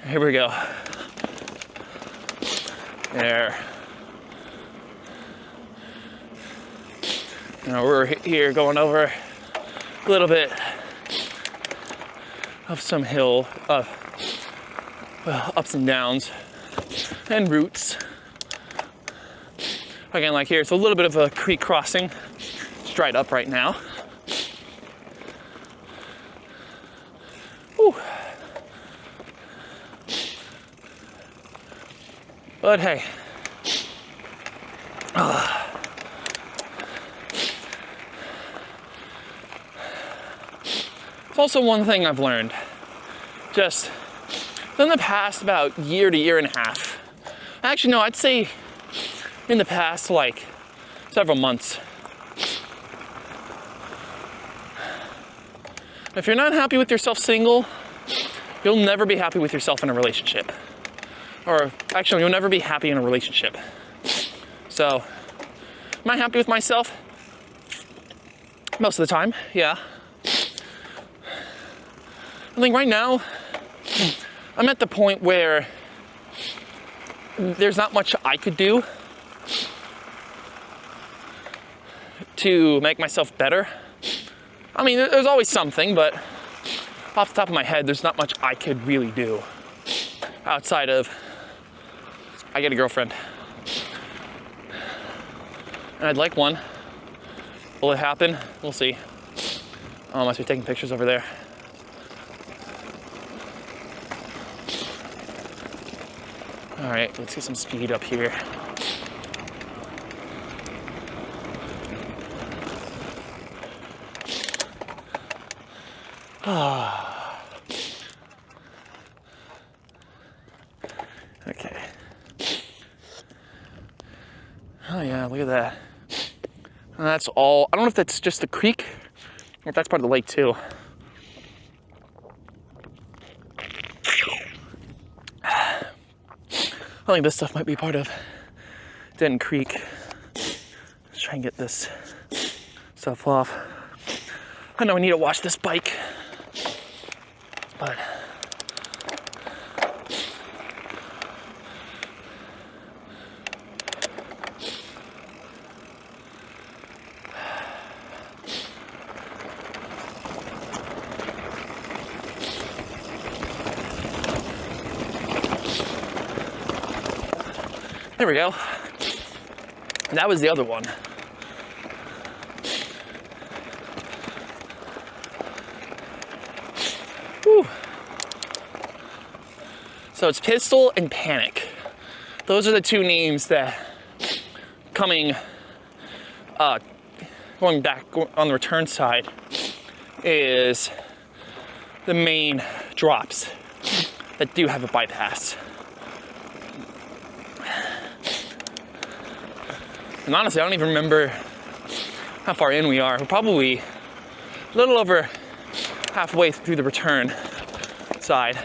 Here we go. There. Now we're here going over a little bit of some hill, ups and downs and roots. Again, like here, it's a little bit of a creek crossing. It's dried up right now. Whew. But hey, it's also one thing I've learned, just in the past about year to year and a half. Actually, no, I'd say in the past like several months. If you're not happy with yourself single, you'll never be happy with yourself in a relationship. Or actually, you'll never be happy in a relationship. So Am I happy with myself? Most of the time, yeah. I think right now, I'm at the point where there's not much I could do to make myself better. I mean, there's always something, but off the top of my head, there's not much I could really do outside of I get a girlfriend. And I'd like one. Will it happen? We'll see. Oh, I must be taking pictures over there. All right, let's get some speed up here. Okay. Oh yeah, look at that. And that's all. I don't know if that's just the creek or if that's part of the lake too. I think this stuff might be part of Den Creek. Let's try and get this stuff off. I know I need to wash this bike, but there we go. That was the other one. Whew. So it's Pistol and Panic. Those are the two names that going back on the return side is the main drops that do have a bypass. And honestly, I don't even remember how far in we are. We're probably a little over halfway through the return side.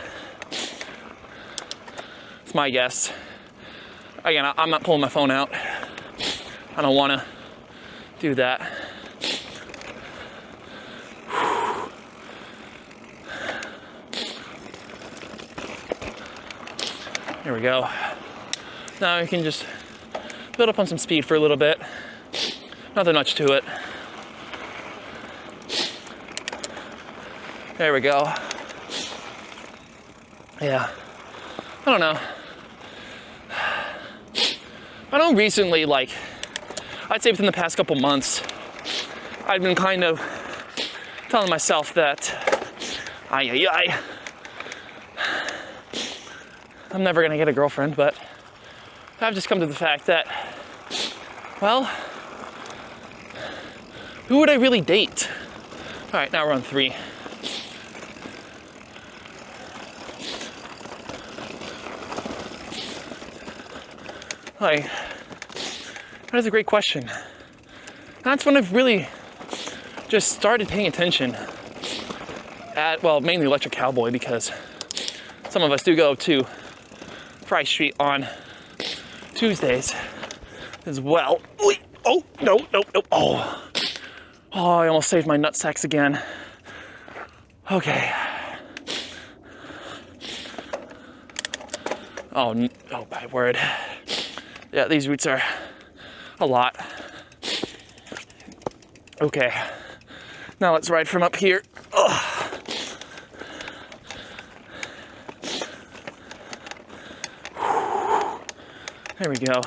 It's my guess. Again, I'm not pulling my phone out. I don't want to do that. There we go. Now we can just build up on some speed for a little bit. Nothing much to it. There we go. Yeah. I don't know. I know recently, like, I'd say within the past couple months, I've been kind of telling myself that I'm never gonna get a girlfriend, but I've just come to the fact that, well, who would I really date? All right, now we're on 3. Like, that is a great question. That's when I've really just started paying attention at, well, mainly Electric Cowboy, because some of us do go to Fry Street on Tuesdays as well. Oh, no. Oh, I almost saved my nutsacks again. Okay. Oh, my word. Yeah, these routes are a lot. Okay. Now let's ride from up here. Ugh. There we go.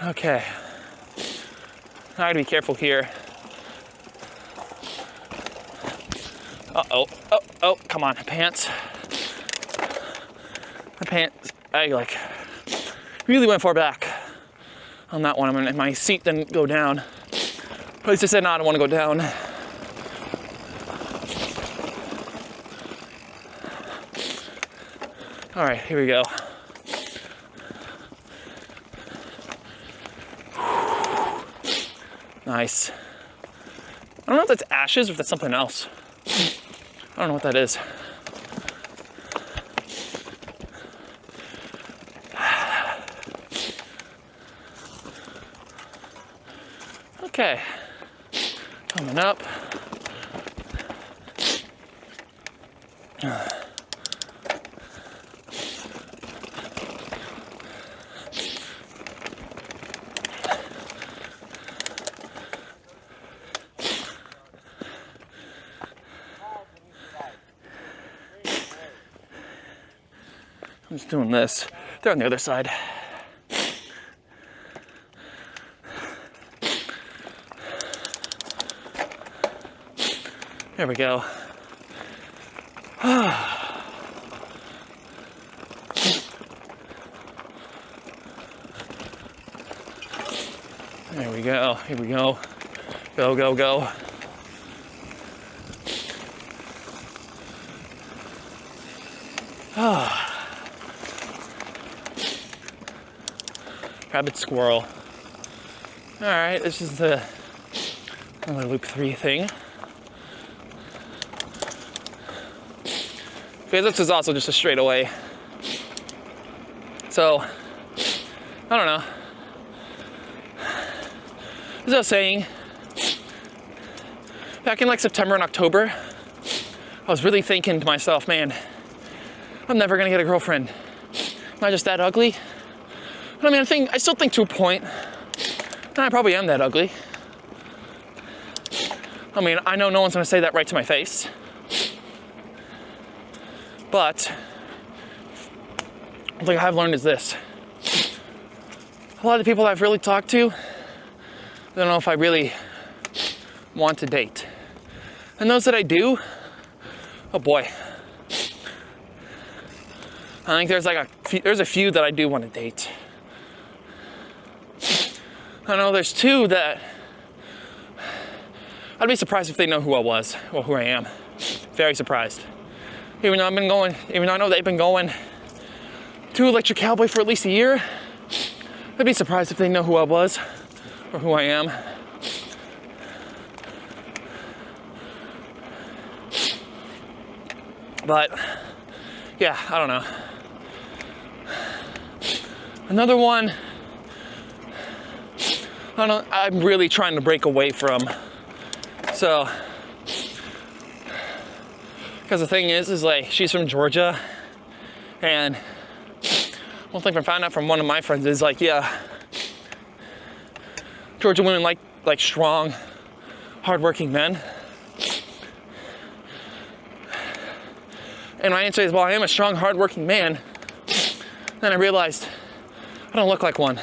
Okay. I gotta be careful here. Oh, come on, pants. The pants, I like really went far back on that one. I mean, my seat didn't go down. At least I said, no, I don't want to go down. All right, here we go. Nice. I don't know if that's ashes or if that's something else. I don't know what that is. Okay. Coming up. I'm just doing this. They're on the other side. There we go. There we go. Here we go. Go, go, go. Rabbit squirrel. All right, this is the another loop 3 thing. Okay, this is also just a straightaway. So, I don't know. As I was saying, back in like September and October, I was really thinking to myself, man, I'm never gonna get a girlfriend. Am I just that ugly? But I mean, I still think to a point, and I probably am that ugly. I mean, I know no one's gonna say that right to my face. But one thing I've learned is this. A lot of the people I've really talked to, I don't know if I really want to date. And those that I do, oh boy. I think there's a few that I do want to date. I know there's 2 that I'd be surprised if they know who I was or who I am. Very surprised. Even though I know they've been going to Electric Cowboy for at least a year, I'd be surprised if they know who I was or who I am. But yeah, I don't know. Another one I'm really trying to break away from. So, because the thing is like, she's from Georgia, and one thing I found out from one of my friends is like, yeah, Georgia women like strong, hardworking men. And my answer is, well, I am a strong, hardworking man. Then I realized I don't look like one.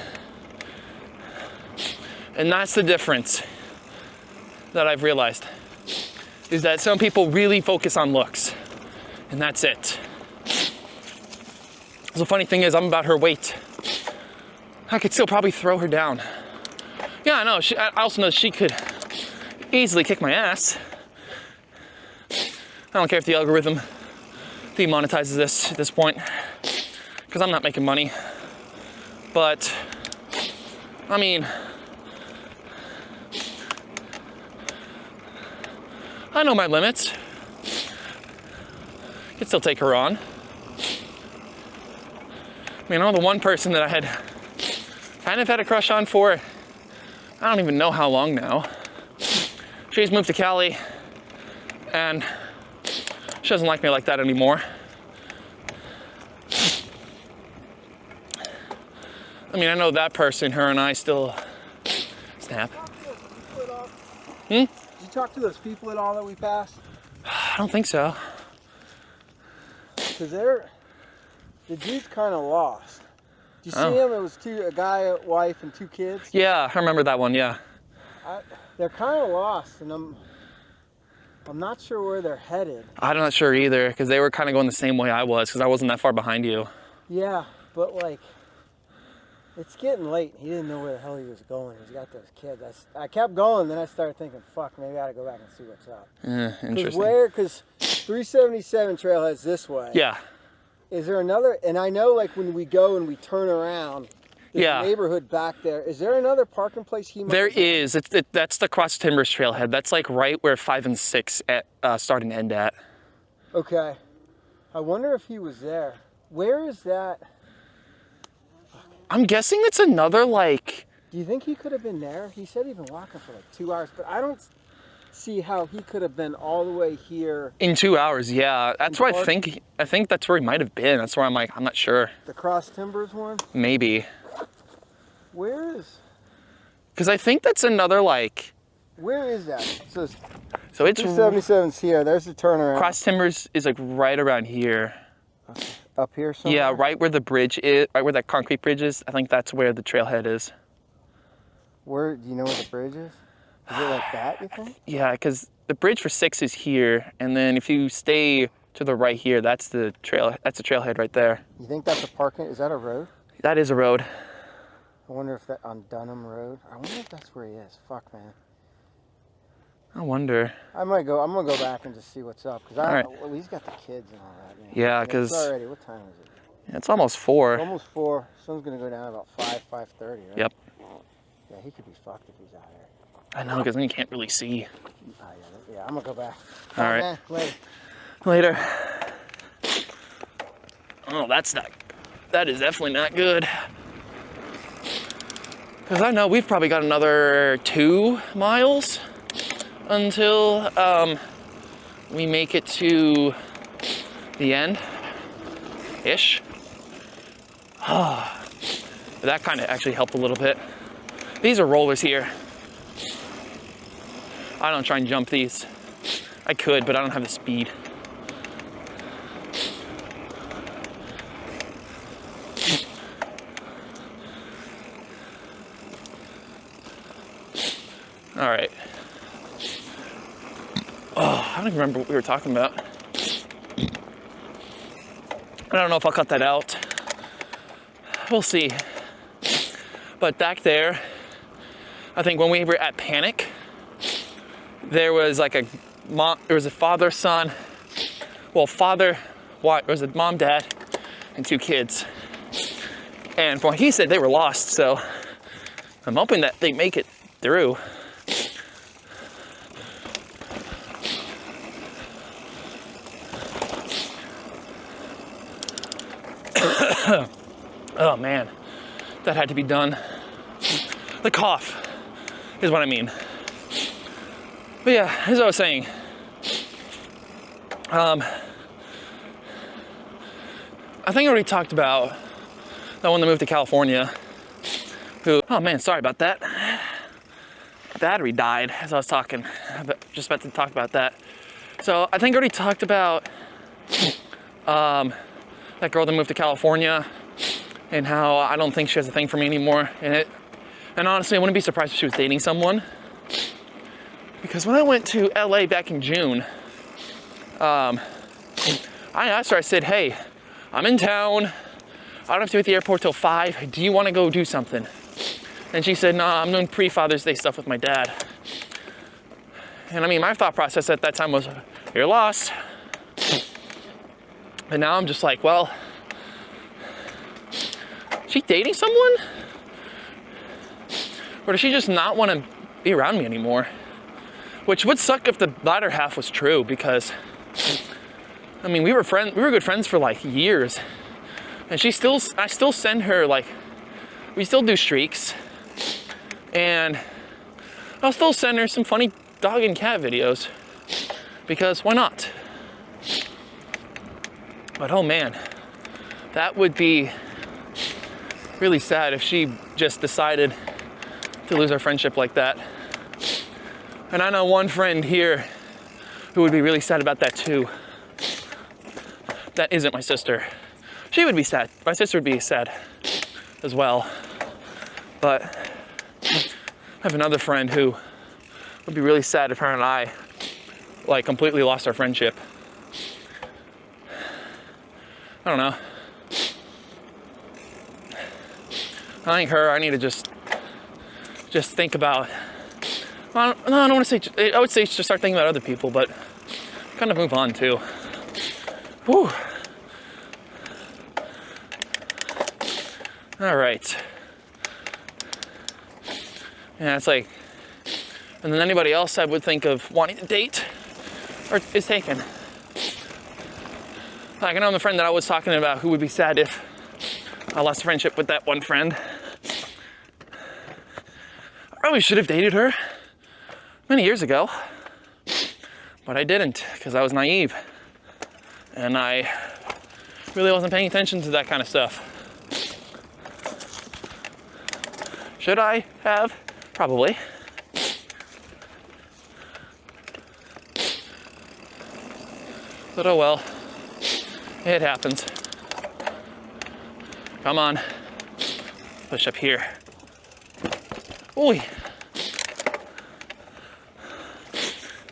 And that's the difference that I've realized, is that some people really focus on looks, and that's it. The funny thing is, I'm about her weight. I could still probably throw her down. Yeah, I know. I also know she could easily kick my ass. I don't care if the algorithm demonetizes this at this point, because I'm not making money. But, I mean, I know my limits. Could still take her on. I mean, I know the one person that I had kind of had a crush on for, I don't even know how long now. She's moved to Cali, and she doesn't like me like that anymore. I mean, I know that person, her and I still snap. Did you talk to those people at all that we passed? I don't think so. Because the dude's kind of lost. Did you see him? It was a guy, a wife, and 2 kids. Yeah, I remember that one, yeah. They're kind of lost, and I'm not sure where they're headed. I'm not sure either, because they were kind of going the same way I was, because I wasn't that far behind you. Yeah, but like, it's getting late. He didn't know where the hell he was going. He's got those kids. I kept going, then I started thinking, fuck, maybe I ought to go back and see what's up. Interesting. Because 377 trailhead's this way. Yeah. Is there another, and I know like when we go and we turn around, there's a neighborhood back there. Is there another parking place he might There is. That's the Cross Timbers trailhead. That's like right where 5 and 6 start and end at. Okay. I wonder if he was there. Where is that? I'm guessing it's another like Do you think he could have been there? He said he'd been walking for like 2 hours, but I don't see how he could have been all the way here. In 2 hours, yeah. That's where I think that's where he might have been. That's where I'm like, I'm not sure. The Cross Timbers one? Maybe. Where is? Because I think that's another like. Where is that? So it's 277's here. There's the turnaround. Cross Timbers is like right around here. Okay. Up here somewhere? Yeah, right where the bridge is, right where that concrete bridge is. I think that's where the trailhead is. Where, do you know where the bridge is? Is it like that, you think? Yeah, because the bridge for 6 is here, and then if you stay to the right here, that's the trailhead right there. You think that's a parking? Is that a road? That is a road. I wonder if that on Dunham Road. I wonder if that's where he is. Fuck, man. I wonder. I'm gonna go back and just see what's up because All right. well, he's got the kids and all that. Man. Yeah, because it's already. What time is it? It's almost 4. It's almost 4. Sun's gonna go down about 5:30. Right? Yep. Yeah, he could be fucked if he's out here. I know, because then you can't really see. Yeah, I'm gonna go back. All right. Man, later. Later. Oh, that is definitely not good. Because I know we've probably got another 2 miles until we make it to the end-ish. That kind of actually helped a little bit. These are rollers here. I don't try and jump these. I could, but I don't have the speed. All right. Oh, I don't even remember what we were talking about. I don't know if I'll cut that out. We'll see. But back there, I think when we were at Panic, there was like a father, son. Well, there was a mom, dad, and 2 kids. And from what he said, they were lost. So I'm hoping that they make it through. Oh man, that had to be done. The cough is what I mean. But yeah, as I was saying, I think I already talked about that one that moved to California. Oh man, sorry about that. Battery died as I was talking. Just about to talk about that. So I think I already talked about that girl that moved to California and how I don't think she has a thing for me anymore. And honestly, I wouldn't be surprised if she was dating someone. Because when I went to LA back in June, I asked her, I said, hey, I'm in town. I don't have to be at the airport till 5. Do you want to go do something? And she said, nah, I'm doing pre-Father's Day stuff with my dad. And I mean, my thought process at that time was, you're lost. And now I'm just like, well, is she dating someone? Or does she just not want to be around me anymore? Which would suck if the latter half was true, because I mean, we were good friends for like years. And I still send her, like, we still do streaks. And I'll still send her some funny dog and cat videos, because why not? But oh man, that would be really sad if she just decided to lose our friendship like that. And I know one friend here who would be really sad about that too. That isn't my sister. She would be sad. My sister would be sad as well. But I have another friend who would be really sad if her and I like completely lost our friendship. I don't know. I think I need to just think about, I don't want to say, I would say just start thinking about other people, but kind of move on too. Whew. All right. Yeah, it's like, and then anybody else I would think of wanting to date or is taken. Like, I know the friend that I was talking about who would be sad if I lost a friendship with that one friend. probably should have dated her many years ago, but I didn't because I was naive and I really wasn't paying attention to that kind of stuff. Should I have? Probably. But oh well, it happens. Come on, push up here. Oi.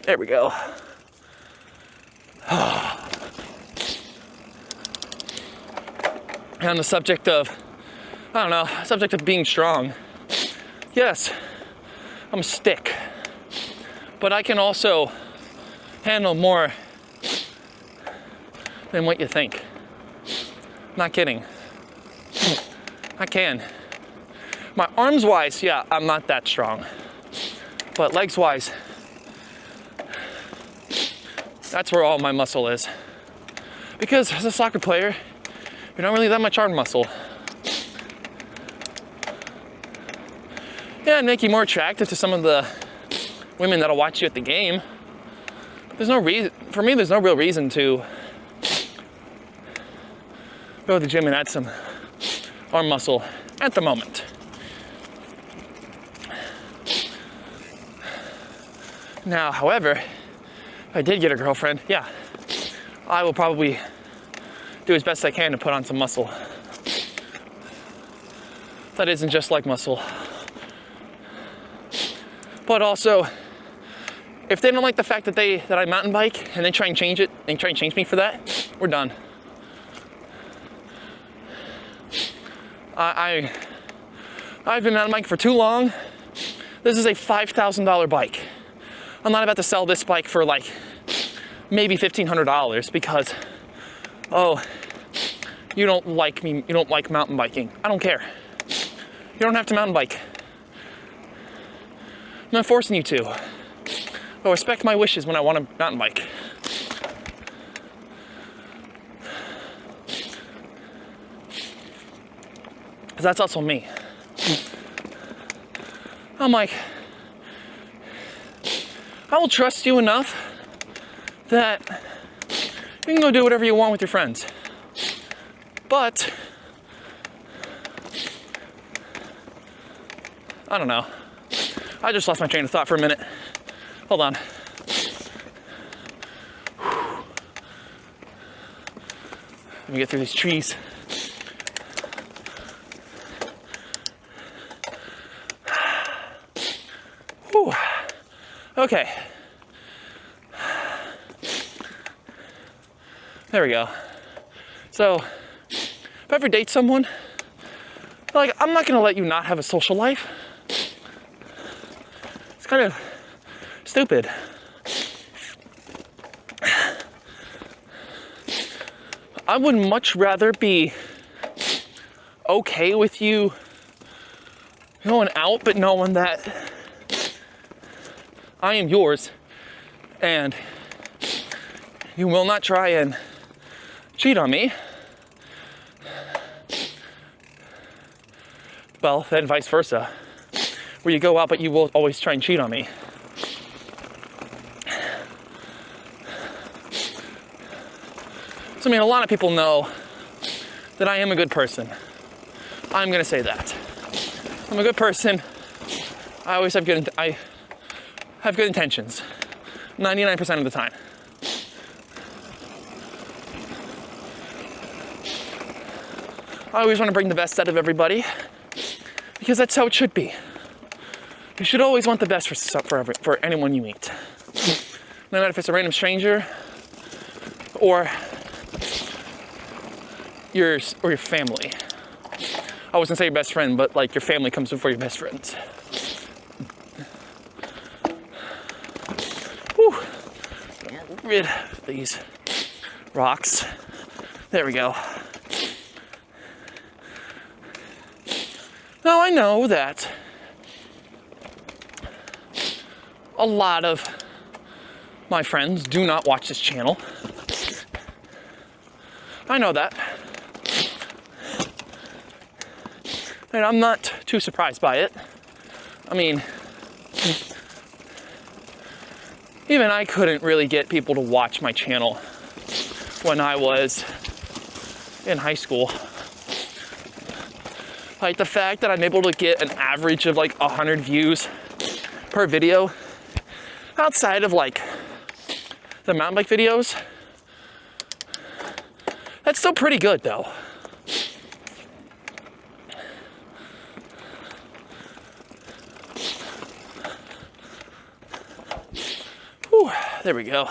There we go. And on the subject of, subject of being strong. Yes, I'm a stick, but I can also handle more than what you think. Not kidding. I can. My arms wise, yeah, I'm not that strong. But legs wise, that's where all my muscle is. Because as a soccer player, you don't really that much arm muscle. Yeah, it'd make you more attractive to some of the women that'll watch you at the game. There's no reason, for me, there's no real reason to go to the gym and add some arm muscle at the moment. Now, however, if I did get a girlfriend, yeah, I will probably do as best I can to put on some muscle. That isn't just like muscle. But also, if they don't like the fact that I mountain bike and they try and change it, and try and change me for that, we're done. I've been mountain biking for too long. This is a $5,000 bike. I'm not about to sell this bike for like maybe $1,500 because, oh, you don't like me, you don't like mountain biking. I don't care. You don't have to mountain bike. I'm not forcing you to. But respect my wishes when I want to mountain bike. Because that's also me. I'm like, I will trust you enough that you can go do whatever you want with your friends. But, I don't know. I just lost my train of thought for a minute. Hold on. Let me get through these trees. Whew. Okay. There we go. So, if I ever date someone, like, I'm not gonna let you not have a social life. It's kind of stupid. I would much rather be okay with you going out, but knowing that I am yours and you will not try and cheat on me. Well, then vice versa, where you go out, but you will always try and cheat on me. So, I mean, a lot of people know that I am a good person. I'm gonna say that. I'm a good person. I always have good intentions, 99% of the time. I always want to bring the best out of everybody because that's how it should be. You should always want the best for anyone you meet. No matter if it's a random stranger or your family. I was gonna say your best friend, but like your family comes before your best friends. Whew. Get rid of these rocks. There we go. Now I know that a lot of my friends do not watch this channel. I know that. And I'm not too surprised by it. I mean, even I couldn't really get people to watch my channel when I was in high school. Like the fact that I'm able to get an average of like 100 views per video outside of like the mountain bike videos, that's still pretty good though. Whew, there we go.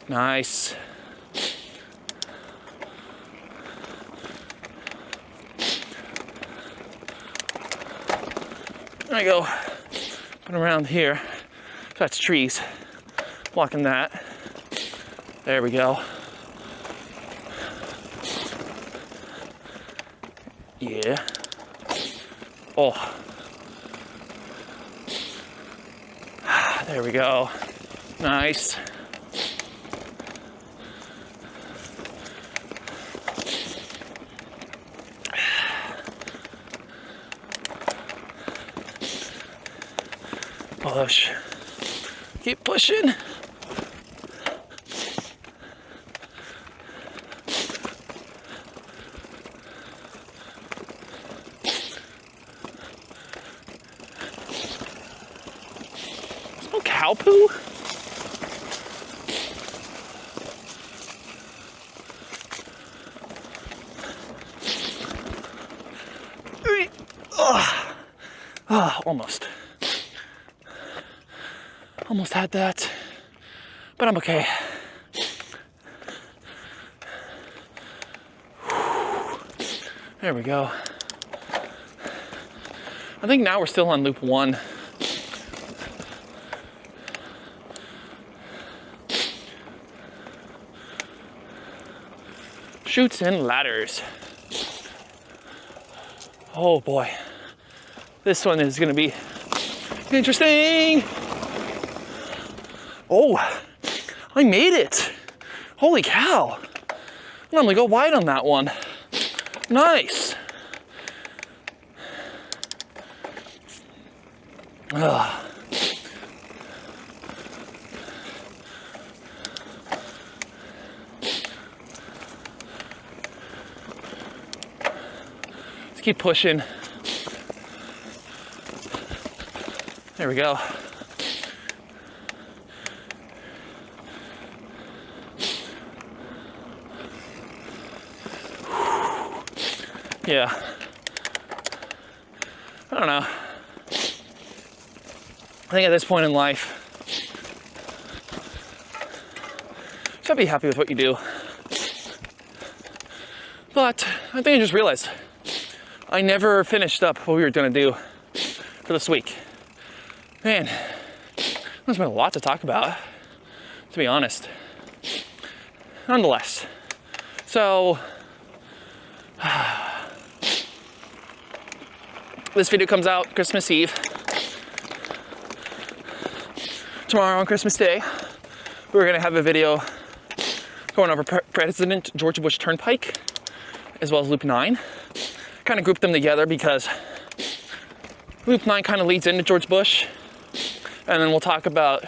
Nice. There we go. Put around here. That's trees. Blocking that. There we go. Yeah. Oh. There we go. Nice. Push. Keep pushing. Smell cow poo? Almost. Almost had that, but I'm okay. There we go. I think now we're still on loop 1. Chutes and ladders. Oh boy. This one is gonna be interesting. Oh, I made it. Holy cow. I normally go wide on that one. Nice. Ugh. Let's keep pushing. There we go. Yeah. I don't know. I think at this point in life, you should be happy with what you do. But I think I just realized I never finished up what we were gonna do for this week. Man, there's been a lot to talk about, to be honest. Nonetheless, so this video comes out Christmas Eve. Tomorrow on Christmas Day, we're gonna have a video going over President George Bush Turnpike, as well as Loop 9. Kind of grouped them together because Loop 9 kind of leads into George Bush, and then we'll talk about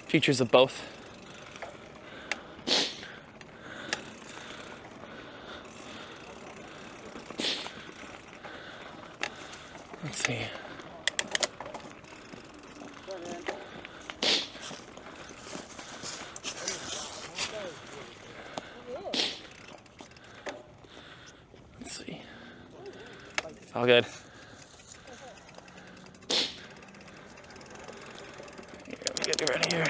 features of both. Let's see. Let's see. It's all good. Here, we get right here.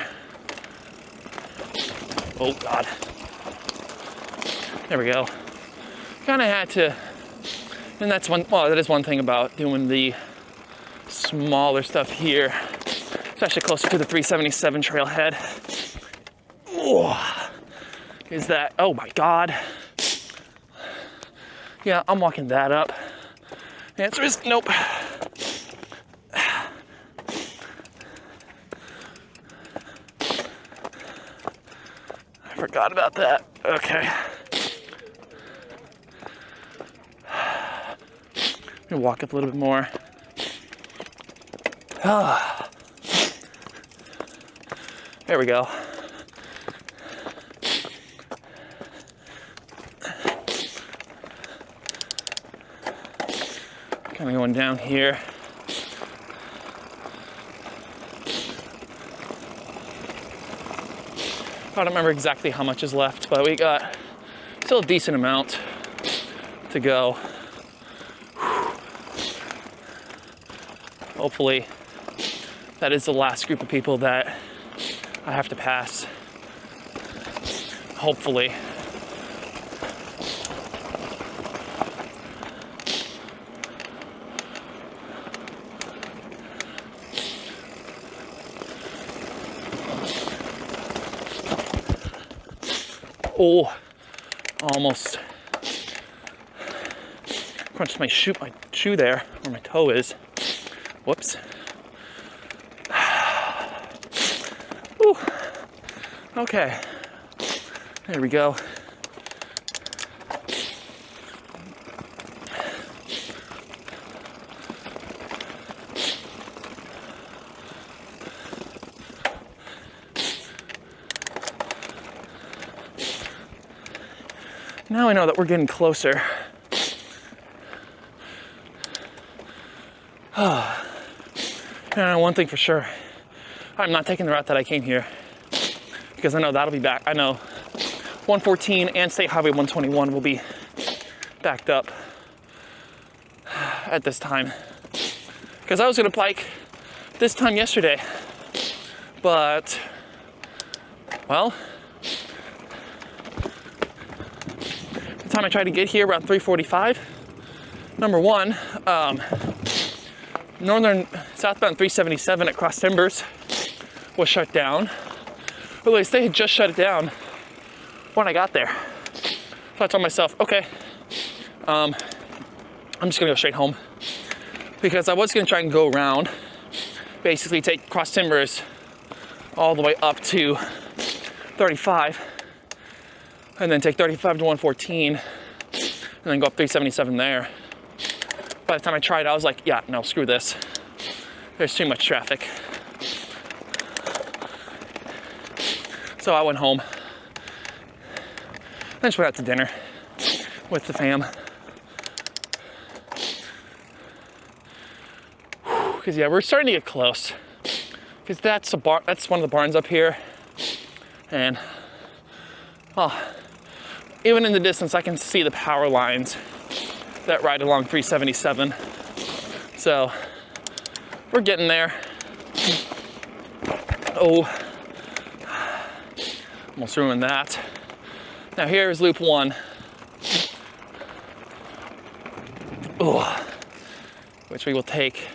Oh God. There we go. Kind of had to. And that's one, well, that is one thing about doing the smaller stuff here. It's actually closer to the 377 trailhead. Oh, is that, oh my God. Yeah, I'm walking that up. The answer is nope. I forgot about that. Okay. gonna walk up a little bit more. Ah. There we go. Kind of going down here. I don't remember exactly how much is left, but we got still a decent amount to go. Hopefully, that is the last group of people that I have to pass. Hopefully. Oh, almost crunched my shoe there, where my toe is. Whoops. Ooh. Okay, there we go. Now I know that we're getting closer. And I know one thing for sure. I'm not taking the route that I came here because I know that'll be back. I know 114 and State Highway 121 will be backed up at this time. Because I was gonna bike this time yesterday, but, well, the time I tried to get here around 3:45, number one, southbound 377 at Cross Timbers was shut down. Or at least they had just shut it down when I got there. So I told myself, okay, I'm just gonna go straight home. Because I was gonna try and go around, basically take Cross Timbers all the way up to 35, and then take 35 to 114, and then go up 377 there. By the time I tried, I was like, yeah, no, screw this. There's too much traffic. So I went home. Then just went out to dinner with the fam. Because yeah, we're starting to get close. Because that's one of the barns up here. And, oh, even in the distance, I can see the power lines that ride along 377. So we're getting there. Oh, almost ruined that. Now here is loop one. Oh, which we will take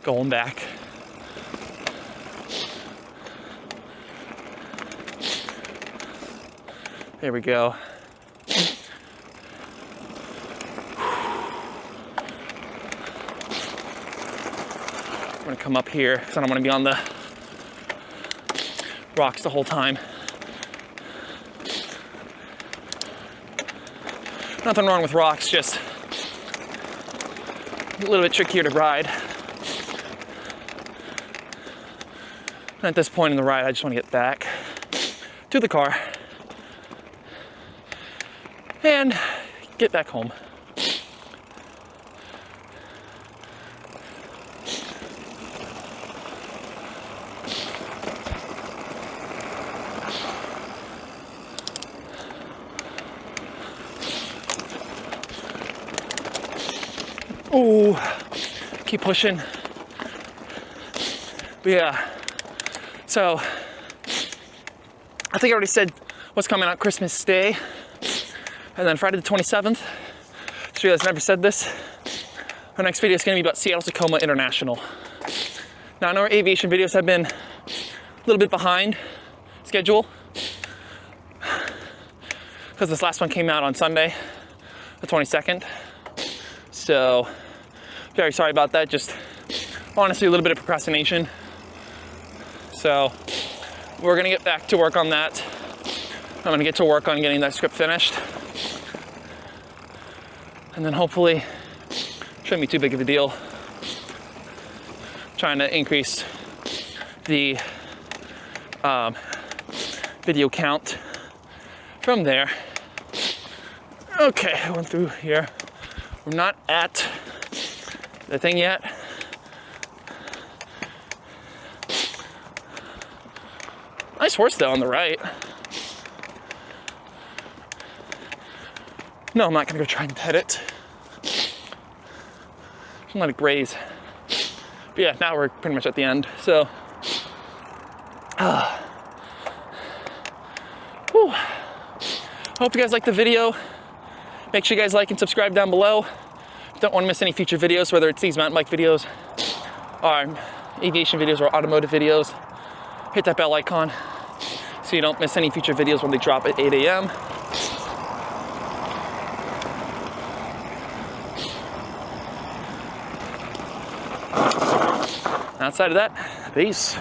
going back. There we go. I'm gonna come up here because I don't want to be on the rocks the whole time. Nothing wrong with rocks, just a little bit trickier to ride. And at this point in the ride, I just want to get back to the car and get back home. Ooh, keep pushing. But yeah, so I think I already said what's coming out Christmas Day, and then Friday the 27th. Just realized I never said this. Our next video is going to be about Seattle-Tacoma International. Now I know our aviation videos have been a little bit behind schedule because this last one came out on Sunday, the 22nd. So very sorry about that. Just honestly a little bit of procrastination. So we're gonna get back to work on that. I'm gonna get to work on getting that script finished. And then hopefully Shouldn't be too big of a deal. Trying to increase the video count from there. Okay, I went through here. We're not at the thing yet. Nice horse though on the right. No, I'm not gonna go try and pet it. I'm let it graze. But yeah, now we're pretty much at the end. So, whew. Hope you guys liked the video. Make sure you guys like and subscribe down below. Don't want to miss any future videos, whether it's these mountain bike videos, or aviation videos, or automotive videos. Hit that bell icon so you don't miss any future videos when they drop at 8 a.m. Outside of that, peace.